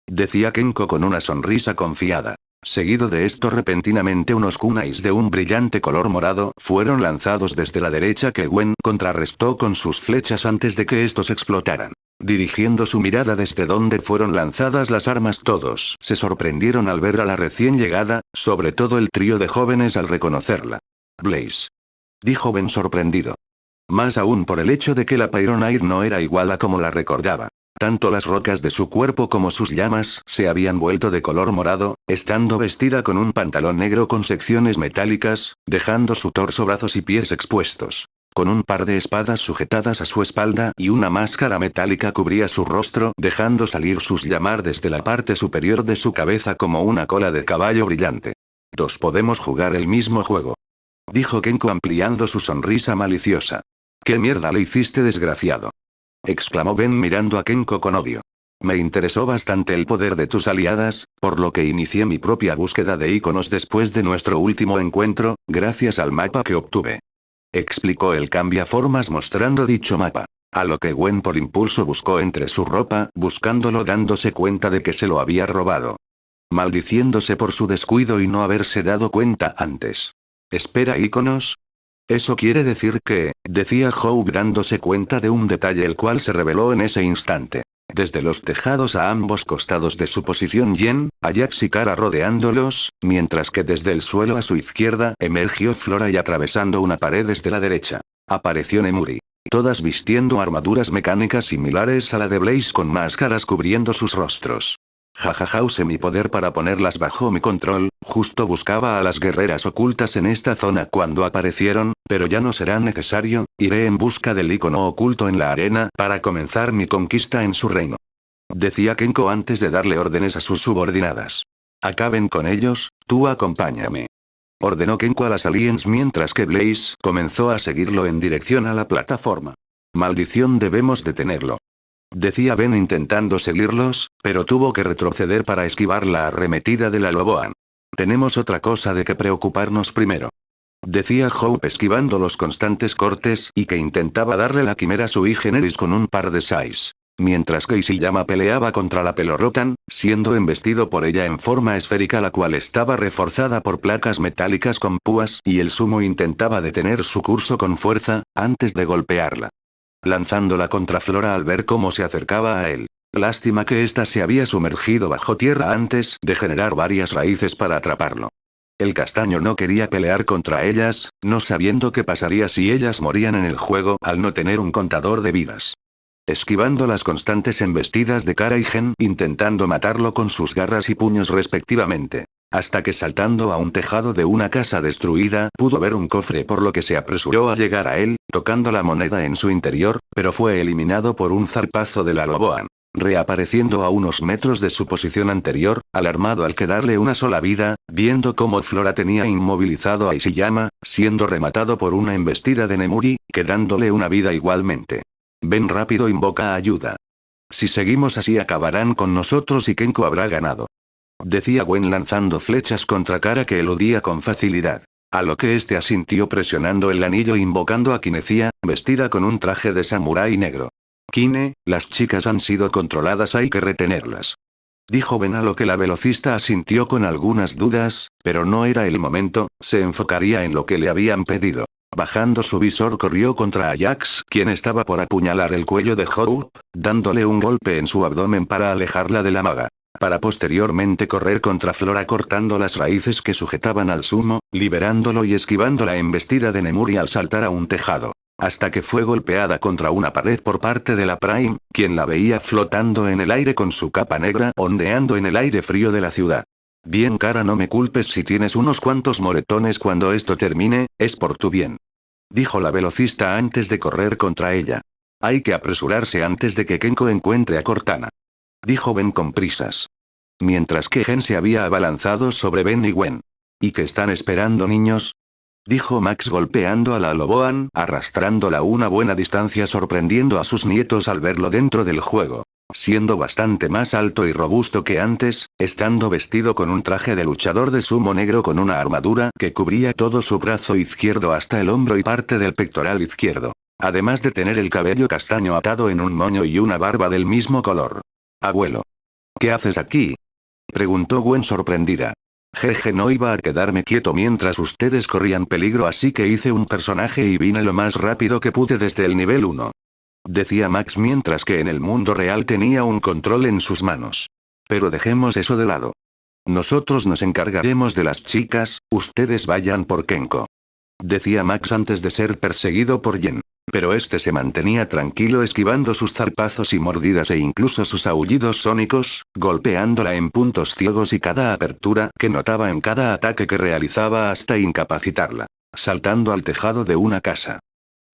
Decía Kenko con una sonrisa confiada. Seguido de esto, repentinamente unos kunais de un brillante color morado fueron lanzados desde la derecha que Gwen contrarrestó con sus flechas antes de que estos explotaran. Dirigiendo su mirada desde donde fueron lanzadas las armas, todos se sorprendieron al ver a la recién llegada, sobre todo el trío de jóvenes al reconocerla. Blaze. Dijo Ben sorprendido. Más aún por el hecho de que la Pyronair no era igual a como la recordaba. Tanto las rocas de su cuerpo como sus llamas se habían vuelto de color morado, estando vestida con un pantalón negro con secciones metálicas, dejando su torso, brazos y pies expuestos. Con un par de espadas sujetadas a su espalda y una máscara metálica cubría su rostro, dejando salir sus llamar desde la parte superior de su cabeza como una cola de caballo brillante. Podemos jugar el mismo juego. Dijo Kenko ampliando su sonrisa maliciosa. ¿Qué mierda le hiciste, desgraciado? Exclamó Ben mirando a Kenko con odio. Me interesó bastante el poder de tus aliadas, por lo que inicié mi propia búsqueda de iconos después de nuestro último encuentro, gracias al mapa que obtuve. Explicó el cambiaformas mostrando dicho mapa. A lo que Gwen por impulso buscó entre su ropa, buscándolo, dándose cuenta de que se lo había robado. Maldiciéndose por su descuido y no haberse dado cuenta antes. ¿Espera, iconos? Eso quiere decir que, decía Hope dándose cuenta de un detalle el cual se reveló en ese instante. Desde los tejados a ambos costados de su posición Yen, Ajax y Kara rodeándolos, mientras que desde el suelo a su izquierda emergió Flora y atravesando una pared desde la derecha. Apareció Nemuri. Todas vistiendo armaduras mecánicas similares a la de Blaze con máscaras cubriendo sus rostros. Jajaja, usé mi poder para ponerlas bajo mi control, justo buscaba a las guerreras ocultas en esta zona cuando aparecieron, pero ya no será necesario, iré en busca del icono oculto en la arena para comenzar mi conquista en su reino. Decía Kenko antes de darle órdenes a sus subordinadas. Acaben con ellos, tú acompáñame. Ordenó Kenko a las aliens mientras que Blaze comenzó a seguirlo en dirección a la plataforma. Maldición, debemos detenerlo. Decía Ben intentando seguirlos, pero tuvo que retroceder para esquivar la arremetida de la Loboan. Tenemos otra cosa de que preocuparnos primero. Decía Hope esquivando los constantes cortes y que intentaba darle la quimera sui generis con un par de sais. Mientras que Ishiyama peleaba contra la Pelorotan, siendo embestido por ella en forma esférica la cual estaba reforzada por placas metálicas con púas y el sumo intentaba detener su curso con fuerza, antes de golpearla. Lanzándola contra Flora al ver cómo se acercaba a él. Lástima que ésta se había sumergido bajo tierra antes de generar varias raíces para atraparlo. El castaño no quería pelear contra ellas, no sabiendo qué pasaría si ellas morían en el juego al no tener un contador de vidas. Esquivando las constantes embestidas de Kara y Gen, intentando matarlo con sus garras y puños respectivamente. Hasta que saltando a un tejado de una casa destruida, pudo ver un cofre por lo que se apresuró a llegar a él, tocando la moneda en su interior, pero fue eliminado por un zarpazo de la Loboan. Reapareciendo a unos metros de su posición anterior, alarmado al quedarle una sola vida, viendo cómo Flora tenía inmovilizado a Ishiyama, siendo rematado por una embestida de Nemuri, quedándole una vida igualmente. Ven rápido, invoca ayuda. Si seguimos así acabarán con nosotros y Kenko habrá ganado. Decía Gwen lanzando flechas contra Kara que eludía con facilidad. A lo que este asintió presionando el anillo invocando a Kinecia, vestida con un traje de samurái negro. Kine, las chicas han sido controladas, hay que retenerlas. Dijo Ben, a lo que la velocista asintió con algunas dudas, pero no era el momento, se enfocaría en lo que le habían pedido. Bajando su visor corrió contra Ajax, quien estaba por apuñalar el cuello de Hope, dándole un golpe en su abdomen para alejarla de la maga. Para posteriormente correr contra Flora cortando las raíces que sujetaban al sumo, liberándolo y esquivando la embestida de Nemuri al saltar a un tejado. Hasta que fue golpeada contra una pared por parte de la Prime, quien la veía flotando en el aire con su capa negra ondeando en el aire frío de la ciudad. Bien, Kara, no me culpes si tienes unos cuantos moretones cuando esto termine, es por tu bien. Dijo la velocista antes de correr contra ella. Hay que apresurarse antes de que Kenko encuentre a Cortana. Dijo Ben con prisas. Mientras que Gen se había abalanzado sobre Ben y Gwen. ¿Y qué están esperando, niños? Dijo Max golpeando a la Loboan, arrastrándola una buena distancia sorprendiendo a sus nietos al verlo dentro del juego. Siendo bastante más alto y robusto que antes, estando vestido con un traje de luchador de sumo negro con una armadura que cubría todo su brazo izquierdo hasta el hombro y parte del pectoral izquierdo. Además de tener el cabello castaño atado en un moño y una barba del mismo color. Abuelo. ¿Qué haces aquí? Preguntó Gwen sorprendida. Jeje, no iba a quedarme quieto mientras ustedes corrían peligro, así que hice un personaje y vine lo más rápido que pude desde el nivel 1. Decía Max mientras que en el mundo real tenía un control en sus manos. Pero dejemos eso de lado. Nosotros nos encargaremos de las chicas, ustedes vayan por Kenko. Decía Max antes de ser perseguido por Jen. Pero este se mantenía tranquilo esquivando sus zarpazos y mordidas e incluso sus aullidos sónicos, golpeándola en puntos ciegos y cada apertura que notaba en cada ataque que realizaba hasta incapacitarla. Saltando al tejado de una casa.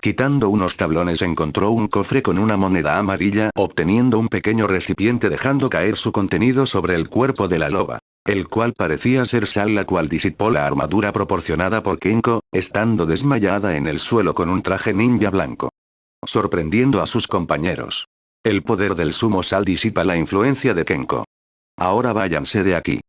Quitando unos tablones encontró un cofre con una moneda amarilla, obteniendo un pequeño recipiente dejando caer su contenido sobre el cuerpo de la loba. El cual parecía ser sal, la cual disipó la armadura proporcionada por Kenko, estando desmayada en el suelo con un traje ninja blanco. Sorprendiendo a sus compañeros. El poder del sumo sal disipa la influencia de Kenko. Ahora váyanse de aquí.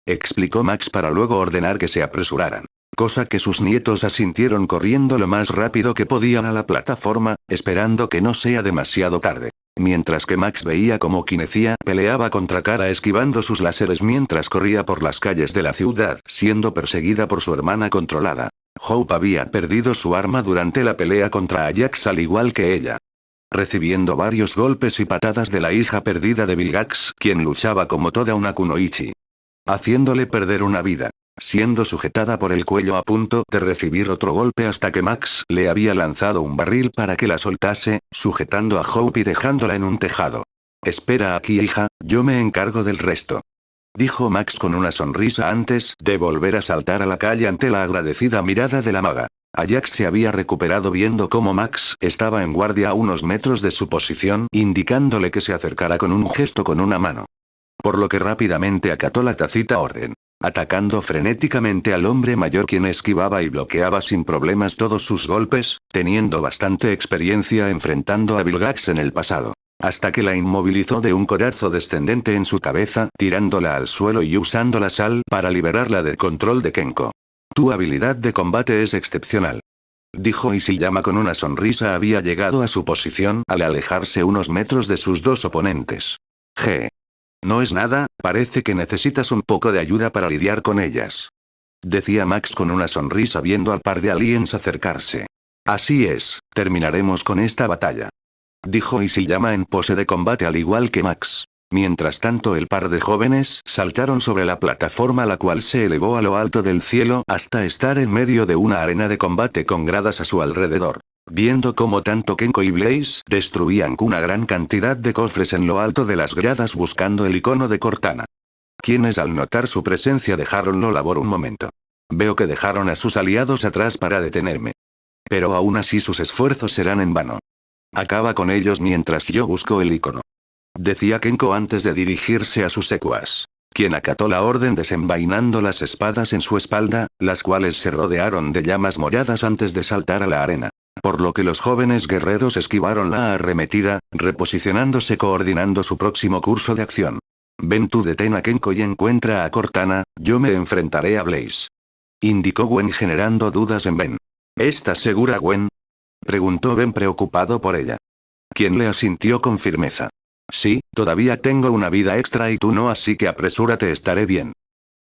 Explicó Max para luego ordenar que se apresuraran. Cosa que sus nietos asintieron corriendo lo más rápido que podían a la plataforma, esperando que no sea demasiado tarde. Mientras que Max veía como Kinecia peleaba contra Kara esquivando sus láseres mientras corría por las calles de la ciudad, siendo perseguida por su hermana controlada. Hope había perdido su arma durante la pelea contra Ajax al igual que ella. Recibiendo varios golpes y patadas de la hija perdida de Vilgax, quien luchaba como toda una kunoichi. Haciéndole perder una vida. Siendo sujetada por el cuello a punto de recibir otro golpe hasta que Max le había lanzado un barril para que la soltase, sujetando a Hope y dejándola en un tejado. Espera aquí, hija, yo me encargo del resto. Dijo Max con una sonrisa antes de volver a saltar a la calle ante la agradecida mirada de la maga. Ajax se había recuperado viendo cómo Max estaba en guardia a unos metros de su posición, indicándole que se acercara con un gesto con una mano. Por lo que rápidamente acató la tácita orden. Atacando frenéticamente al hombre mayor quien esquivaba y bloqueaba sin problemas todos sus golpes, teniendo bastante experiencia enfrentando a Vilgax en el pasado. Hasta que la inmovilizó de un codazo descendente en su cabeza, tirándola al suelo y usando la sal para liberarla del control de Kenko. Tu habilidad de combate es excepcional. Dijo Ishiyama con una sonrisa. Había llegado a su posición al alejarse unos metros de sus dos oponentes. No es nada, parece que necesitas un poco de ayuda para lidiar con ellas. Decía Max con una sonrisa viendo al par de aliens acercarse. Así es, terminaremos con esta batalla. dijo Ishiyama en pose de combate al igual que Max. Mientras tanto el par de jóvenes saltaron sobre la plataforma la cual se elevó a lo alto del cielo hasta estar en medio de una arena de combate con gradas a su alrededor. Viendo cómo tanto Kenko y Blaze destruían una gran cantidad de cofres en lo alto de las gradas buscando el icono de Cortana. Quienes al notar su presencia dejaron lo labor un momento. Veo que dejaron a sus aliados atrás para detenerme. Pero aún así sus esfuerzos serán en vano. Acaba con ellos mientras yo busco el icono. Decía Kenko antes de dirigirse a sus secuas. Quien acató la orden desenvainando las espadas en su espalda, las cuales se rodearon de llamas moradas antes de saltar a la arena. Por lo que los jóvenes guerreros esquivaron la arremetida, reposicionándose coordinando su próximo curso de acción. Ven tú detén a Kenko y encuentra a Cortana, yo me enfrentaré a Blaze. Indicó Gwen generando dudas en Ben. ¿Estás segura, Gwen? Preguntó Ben preocupado por ella. Quien le asintió con firmeza. Sí, todavía tengo una vida extra y tú no, así que apresúrate, estaré bien.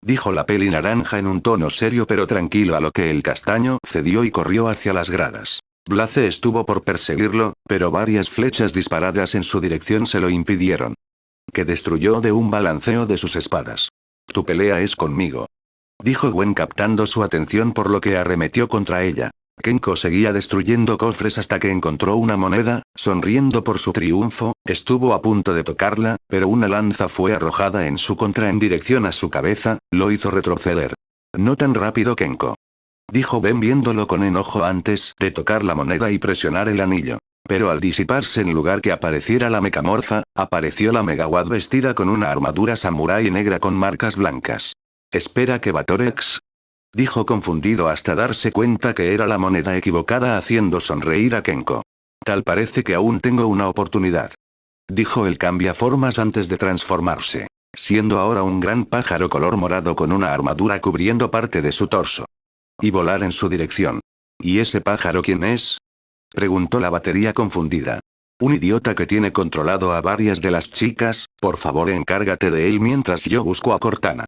Dijo la peli naranja en un tono serio pero tranquilo, a lo que el castaño cedió y corrió hacia las gradas. Blaze estuvo por perseguirlo, pero varias flechas disparadas en su dirección se lo impidieron. Que destruyó de un balanceo de sus espadas. Tu pelea es conmigo. Dijo Gwen captando su atención por lo que arremetió contra ella. Kenko seguía destruyendo cofres hasta que encontró una moneda, sonriendo por su triunfo, estuvo a punto de tocarla, pero una lanza fue arrojada en su contra en dirección a su cabeza, lo hizo retroceder. No tan rápido, Kenko. Dijo Ben viéndolo con enojo antes de tocar la moneda y presionar el anillo. Pero al disiparse en lugar que apareciera la mecamorfa, apareció la Megawatt vestida con una armadura samurái negra con marcas blancas. Espera, que Batorex. Dijo confundido hasta darse cuenta que era la moneda equivocada, haciendo sonreír a Kenko. Tal parece que aún tengo una oportunidad. Dijo el cambiaformas antes de transformarse. Siendo ahora un gran pájaro color morado con una armadura cubriendo parte de su torso. Y volar en su dirección. ¿Y ese pájaro quién es? Preguntó la batería confundida. Un idiota que tiene controlado a varias de las chicas, por favor encárgate de él mientras yo busco a Cortana.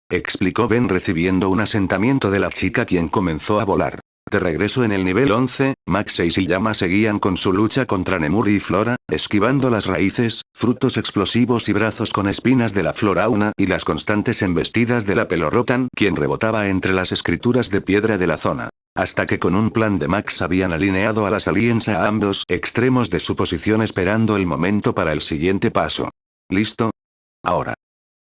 Explicó Ben recibiendo un asentamiento de la chica, quien comenzó a volar. De regreso en el nivel 11, Max y Ishiyama seguían con su lucha contra Nemuri y Flora, esquivando las raíces, frutos explosivos y brazos con espinas de la Florauna y las constantes embestidas de la Pelorrotan, quien rebotaba entre las escrituras de piedra de la zona. Hasta que con un plan de Max habían alineado a las aliens a ambos extremos de su posición esperando el momento para el siguiente paso. ¿Listo? Ahora.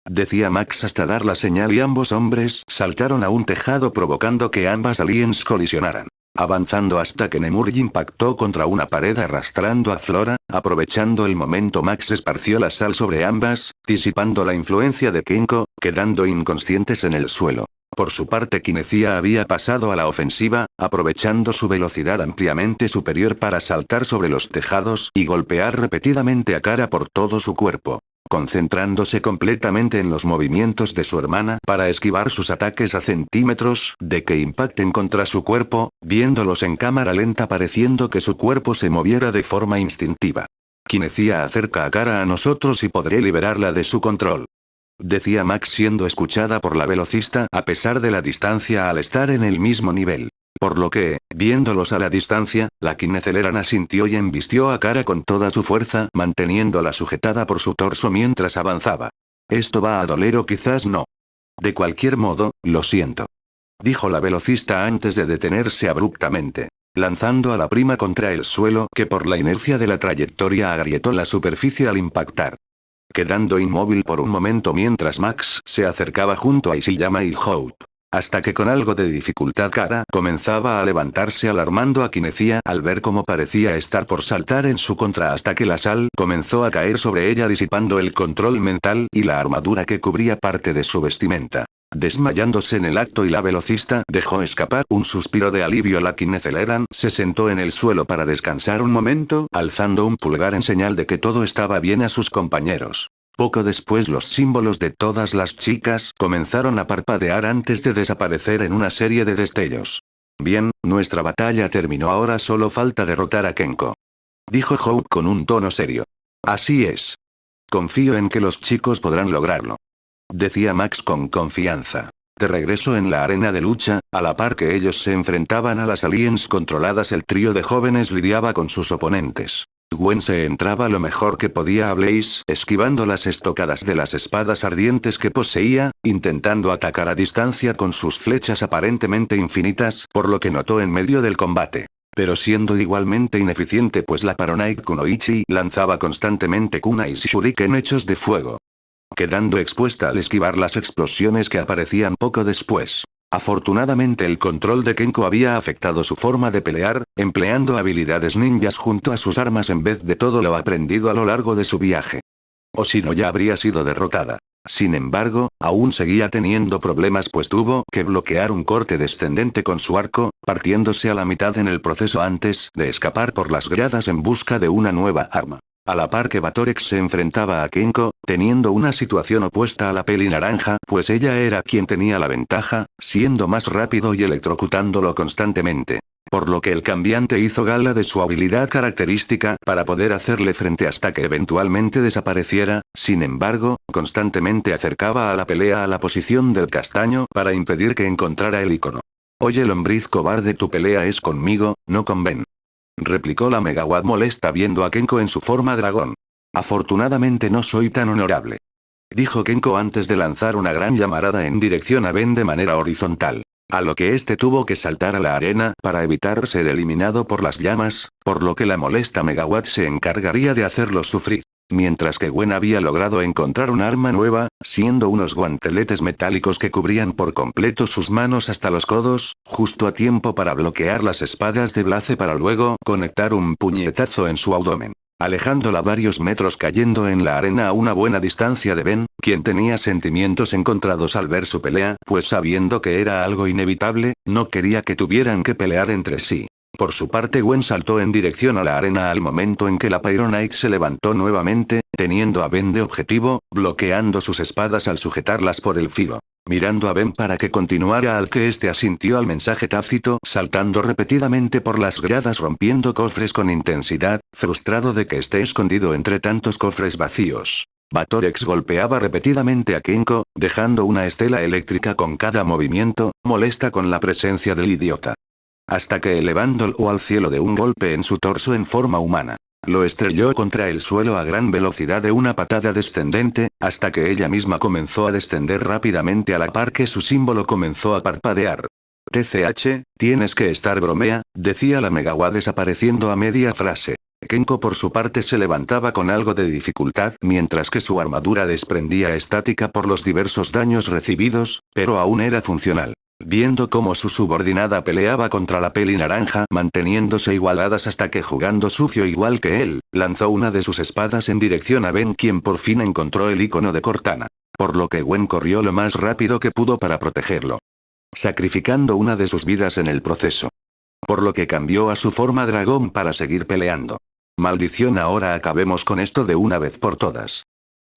Decía Max hasta dar la señal y ambos hombres saltaron a un tejado provocando que ambas aliens colisionaran. Avanzando hasta que Nemuri impactó contra una pared arrastrando a Flora, aprovechando el momento Max esparció la sal sobre ambas, disipando la influencia de Kenko, quedando inconscientes en el suelo. Por su parte Kinecia había pasado a la ofensiva, aprovechando su velocidad ampliamente superior para saltar sobre los tejados y golpear repetidamente a Kara por todo su cuerpo. Concentrándose completamente en los movimientos de su hermana para esquivar sus ataques a centímetros de que impacten contra su cuerpo, viéndolos en cámara lenta pareciendo que su cuerpo se moviera de forma instintiva. Kinecia acerca a Kara a nosotros y podré liberarla de su control. Decía Max siendo escuchada por la velocista a pesar de la distancia al estar en el mismo nivel. Por lo que, viéndolos a la distancia, la Kineceleran asintió y embistió a Kara con toda su fuerza, manteniéndola sujetada por su torso mientras avanzaba. Esto va a doler o quizás no. De cualquier modo, lo siento. Dijo la velocista antes de detenerse abruptamente. Lanzando a la prima contra el suelo que por la inercia de la trayectoria agrietó la superficie al impactar. Quedando inmóvil por un momento mientras Max se acercaba junto a Ishiyama y Hope. Hasta que con algo de dificultad Kara comenzaba a levantarse alarmando a Kinecia al ver cómo parecía estar por saltar en su contra hasta que la sal comenzó a caer sobre ella disipando el control mental y la armadura que cubría parte de su vestimenta. Desmayándose en el acto y la velocista dejó escapar un suspiro de alivio. La Kineceleran se sentó en el suelo para descansar un momento, alzando un pulgar en señal de que todo estaba bien a sus compañeros. Poco después los símbolos de todas las chicas comenzaron a parpadear antes de desaparecer en una serie de destellos. Bien, nuestra batalla terminó, ahora solo falta derrotar a Kenko. Dijo Hope con un tono serio. Así es. Confío en que los chicos podrán lograrlo. Decía Max con confianza. De regreso en la arena de lucha, a la par que ellos se enfrentaban a las aliens controladas, el trío de jóvenes lidiaba con sus oponentes. Gwen se entraba lo mejor que podía a Blaze, esquivando las estocadas de las espadas ardientes que poseía, intentando atacar a distancia con sus flechas aparentemente infinitas, por lo que notó en medio del combate. Pero siendo igualmente ineficiente pues la Paronite Kunoichi lanzaba constantemente kunais y shuriken hechos de fuego, quedando expuesta al esquivar las explosiones que aparecían poco después. Afortunadamente el control de Kenko había afectado su forma de pelear, empleando habilidades ninjas junto a sus armas en vez de todo lo aprendido a lo largo de su viaje. O si no ya habría sido derrotada. Sin embargo, aún seguía teniendo problemas pues tuvo que bloquear un corte descendente con su arco, partiéndose a la mitad en el proceso antes de escapar por las gradas en busca de una nueva arma. A la par que Batorex se enfrentaba a Kenko, teniendo una situación opuesta a la peli naranja, pues ella era quien tenía la ventaja, siendo más rápido y electrocutándolo constantemente. Por lo que el cambiante hizo gala de su habilidad característica para poder hacerle frente hasta que eventualmente desapareciera, sin embargo, constantemente acercaba a la pelea a la posición del castaño para impedir que encontrara el icono. Oye lombriz cobarde, tu pelea es conmigo, no con Ben. Replicó la Megawatt molesta viendo a Kenko en su forma dragón. Afortunadamente no soy tan honorable, dijo Kenko antes de lanzar una gran llamarada en dirección a Ben de manera horizontal. A lo que este tuvo que saltar a la arena para evitar ser eliminado por las llamas, por lo que la molesta Megawatt se encargaría de hacerlo sufrir. Mientras que Gwen había logrado encontrar un arma nueva, siendo unos guanteletes metálicos que cubrían por completo sus manos hasta los codos, justo a tiempo para bloquear las espadas de Blaze para luego conectar un puñetazo en su abdomen, alejándola varios metros cayendo en la arena a una buena distancia de Ben, quien tenía sentimientos encontrados al ver su pelea, pues sabiendo que era algo inevitable, no quería que tuvieran que pelear entre sí. Por su parte Gwen saltó en dirección a la arena al momento en que la Pyronite se levantó nuevamente, teniendo a Ben de objetivo, bloqueando sus espadas al sujetarlas por el filo. Mirando a Ben para que continuara al que este asintió al mensaje tácito, saltando repetidamente por las gradas rompiendo cofres con intensidad, frustrado de que esté escondido entre tantos cofres vacíos. Batorex golpeaba repetidamente a Kenko, dejando una estela eléctrica con cada movimiento, molesta con la presencia del idiota. Hasta que elevándolo al cielo de un golpe en su torso en forma humana, lo estrelló contra el suelo a gran velocidad de una patada descendente, hasta que ella misma comenzó a descender rápidamente a la par que su símbolo comenzó a parpadear. TCH, tienes que estar bromea, decía la Megawatt desapareciendo a media frase. Kenko por su parte se levantaba con algo de dificultad mientras que su armadura desprendía estática por los diversos daños recibidos, pero aún era funcional. Viendo cómo su subordinada peleaba contra la peli naranja manteniéndose igualadas hasta que jugando sucio igual que él, lanzó una de sus espadas en dirección a Ben quien por fin encontró el icono de Cortana. Por lo que Gwen corrió lo más rápido que pudo para protegerlo, sacrificando una de sus vidas en el proceso. Por lo que cambió a su forma dragón para seguir peleando. Maldición, ahora acabemos con esto de una vez por todas,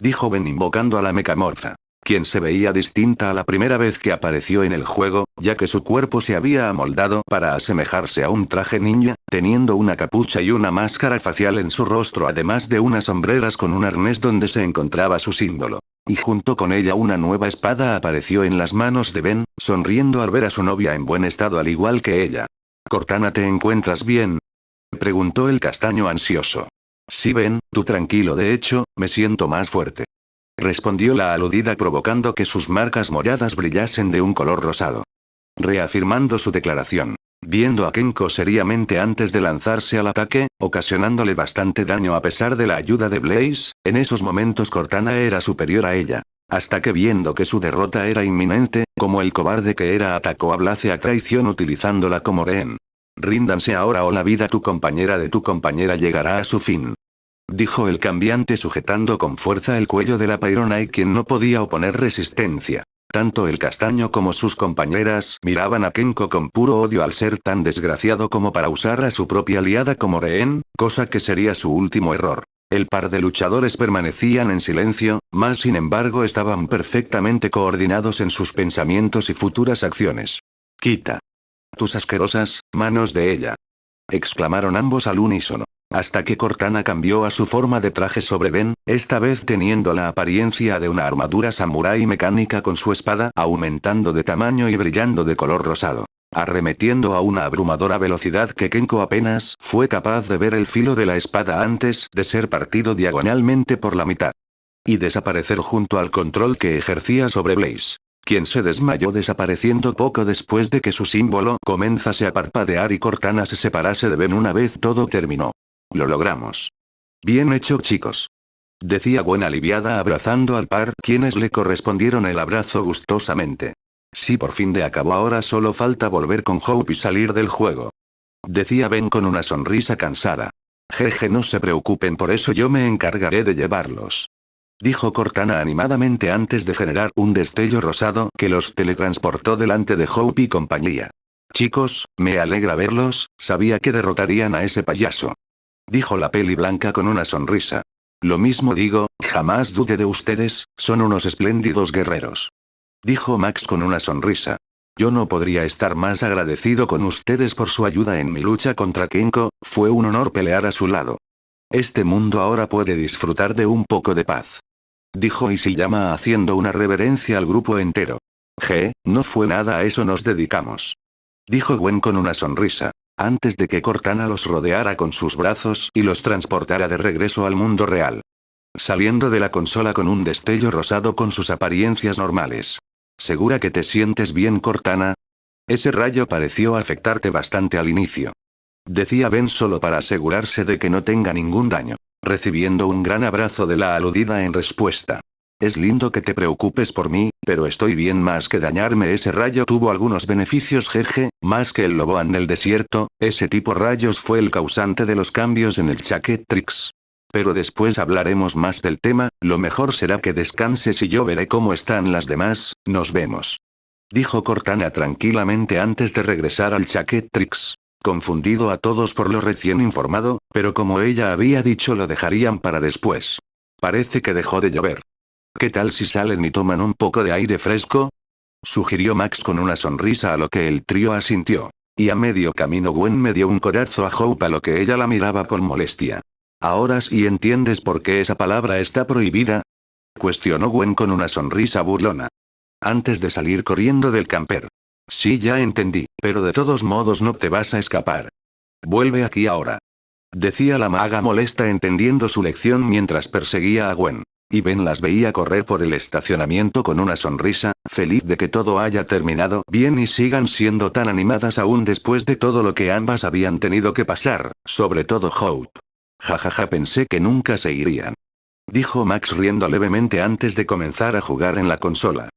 dijo Ben invocando a la mecamorfa, quien se veía distinta a la primera vez que apareció en el juego, ya que su cuerpo se había amoldado para asemejarse a un traje ninja, teniendo una capucha y una máscara facial en su rostro además de unas sombreras con un arnés donde se encontraba su símbolo. Y junto con ella una nueva espada apareció en las manos de Ben, sonriendo al ver a su novia en buen estado al igual que ella. Cortana, ¿te encuentras bien?, preguntó el castaño ansioso. Sí Ben, tú tranquilo, de hecho, me siento más fuerte, respondió la aludida provocando que sus marcas moradas brillasen de un color rosado. Reafirmando su declaración. Viendo a Kenko seriamente antes de lanzarse al ataque, ocasionándole bastante daño a pesar de la ayuda de Blaze, en esos momentos Cortana era superior a ella. Hasta que viendo que su derrota era inminente, como el cobarde que era atacó a Blaze a traición utilizándola como rehén. Ríndanse ahora o la vida de tu compañera llegará a su fin, dijo el cambiante sujetando con fuerza el cuello de la Pyronite quien no podía oponer resistencia. Tanto el castaño como sus compañeras miraban a Kenko con puro odio al ser tan desgraciado como para usar a su propia aliada como rehén, cosa que sería su último error. El par de luchadores permanecían en silencio, mas sin embargo estaban perfectamente coordinados en sus pensamientos y futuras acciones. Quita tus asquerosas manos de ella, exclamaron ambos al unísono. Hasta que Cortana cambió a su forma de traje sobre Ben, esta vez teniendo la apariencia de una armadura samurái mecánica con su espada aumentando de tamaño y brillando de color rosado. arremetiendo a una abrumadora velocidad que Kenko apenas fue capaz de ver el filo de la espada antes de ser partido diagonalmente por la mitad. Y desaparecer junto al control que ejercía sobre Blaze, quien se desmayó desapareciendo poco después de que su símbolo comenzase a parpadear y Cortana se separase de Ben una vez todo terminó. Lo logramos. Bien hecho, chicos. Decía Gwen aliviada abrazando al par, quienes le correspondieron el abrazo gustosamente. Sí, por fin de acabó, ahora solo falta volver con Hope y salir del juego. Decía Ben con una sonrisa cansada. Jeje, no se preocupen por eso, yo me encargaré de llevarlos. Dijo Cortana animadamente antes de generar un destello rosado que los teletransportó delante de Hope y compañía. Chicos, me alegra verlos, sabía que derrotarían a ese payaso. Dijo la peli blanca con una sonrisa. Lo mismo digo, jamás dude de ustedes, son unos espléndidos guerreros. Dijo Max con una sonrisa. Yo no podría estar más agradecido con ustedes por su ayuda en mi lucha contra Kenko, fue un honor pelear a su lado. Este mundo ahora puede disfrutar de un poco de paz. Dijo Isayama haciendo una reverencia al grupo entero. No fue nada, a eso nos dedicamos. Dijo Gwen con una sonrisa. Antes de que Cortana los rodeara con sus brazos y los transportara de regreso al mundo real. Saliendo de la consola con un destello rosado con sus apariencias normales. ¿Segura que te sientes bien, Cortana? Ese rayo pareció afectarte bastante al inicio. Decía Ben solo para asegurarse de que no tenga ningún daño. Recibiendo un gran abrazo de la aludida en respuesta. Es lindo que te preocupes por mí, pero estoy bien, más que dañarme. Ese rayo tuvo algunos beneficios, jeje, más que el Loboan del desierto, ese tipo rayos fue el causante de los cambios en el Chaketrix. Pero después hablaremos más del tema, lo mejor será que descanses y yo veré cómo están las demás, nos vemos. Dijo Cortana tranquilamente antes de regresar al Chaketrix. Confundido a todos por lo recién informado, pero como ella había dicho lo dejarían para después. Parece que dejó de llover. ¿Qué tal si salen y toman un poco de aire fresco? Sugirió Max con una sonrisa, a lo que el trío asintió. Y a medio camino Gwen me dio un codazo a Hope, a lo que ella la miraba con molestia. ¿Ahora sí entiendes por qué esa palabra está prohibida? Cuestionó Gwen con una sonrisa burlona. Antes de salir corriendo del camper. Sí, ya entendí, pero de todos modos no te vas a escapar. Vuelve aquí ahora. Decía la maga molesta entendiendo su lección mientras perseguía a Gwen. Y Ben las veía correr por el estacionamiento con una sonrisa, feliz de que todo haya terminado bien y sigan siendo tan animadas aún después de todo lo que ambas habían tenido que pasar, sobre todo Hope. Jajaja, pensé que nunca se irían. Dijo Max riendo levemente antes de comenzar a jugar en la consola.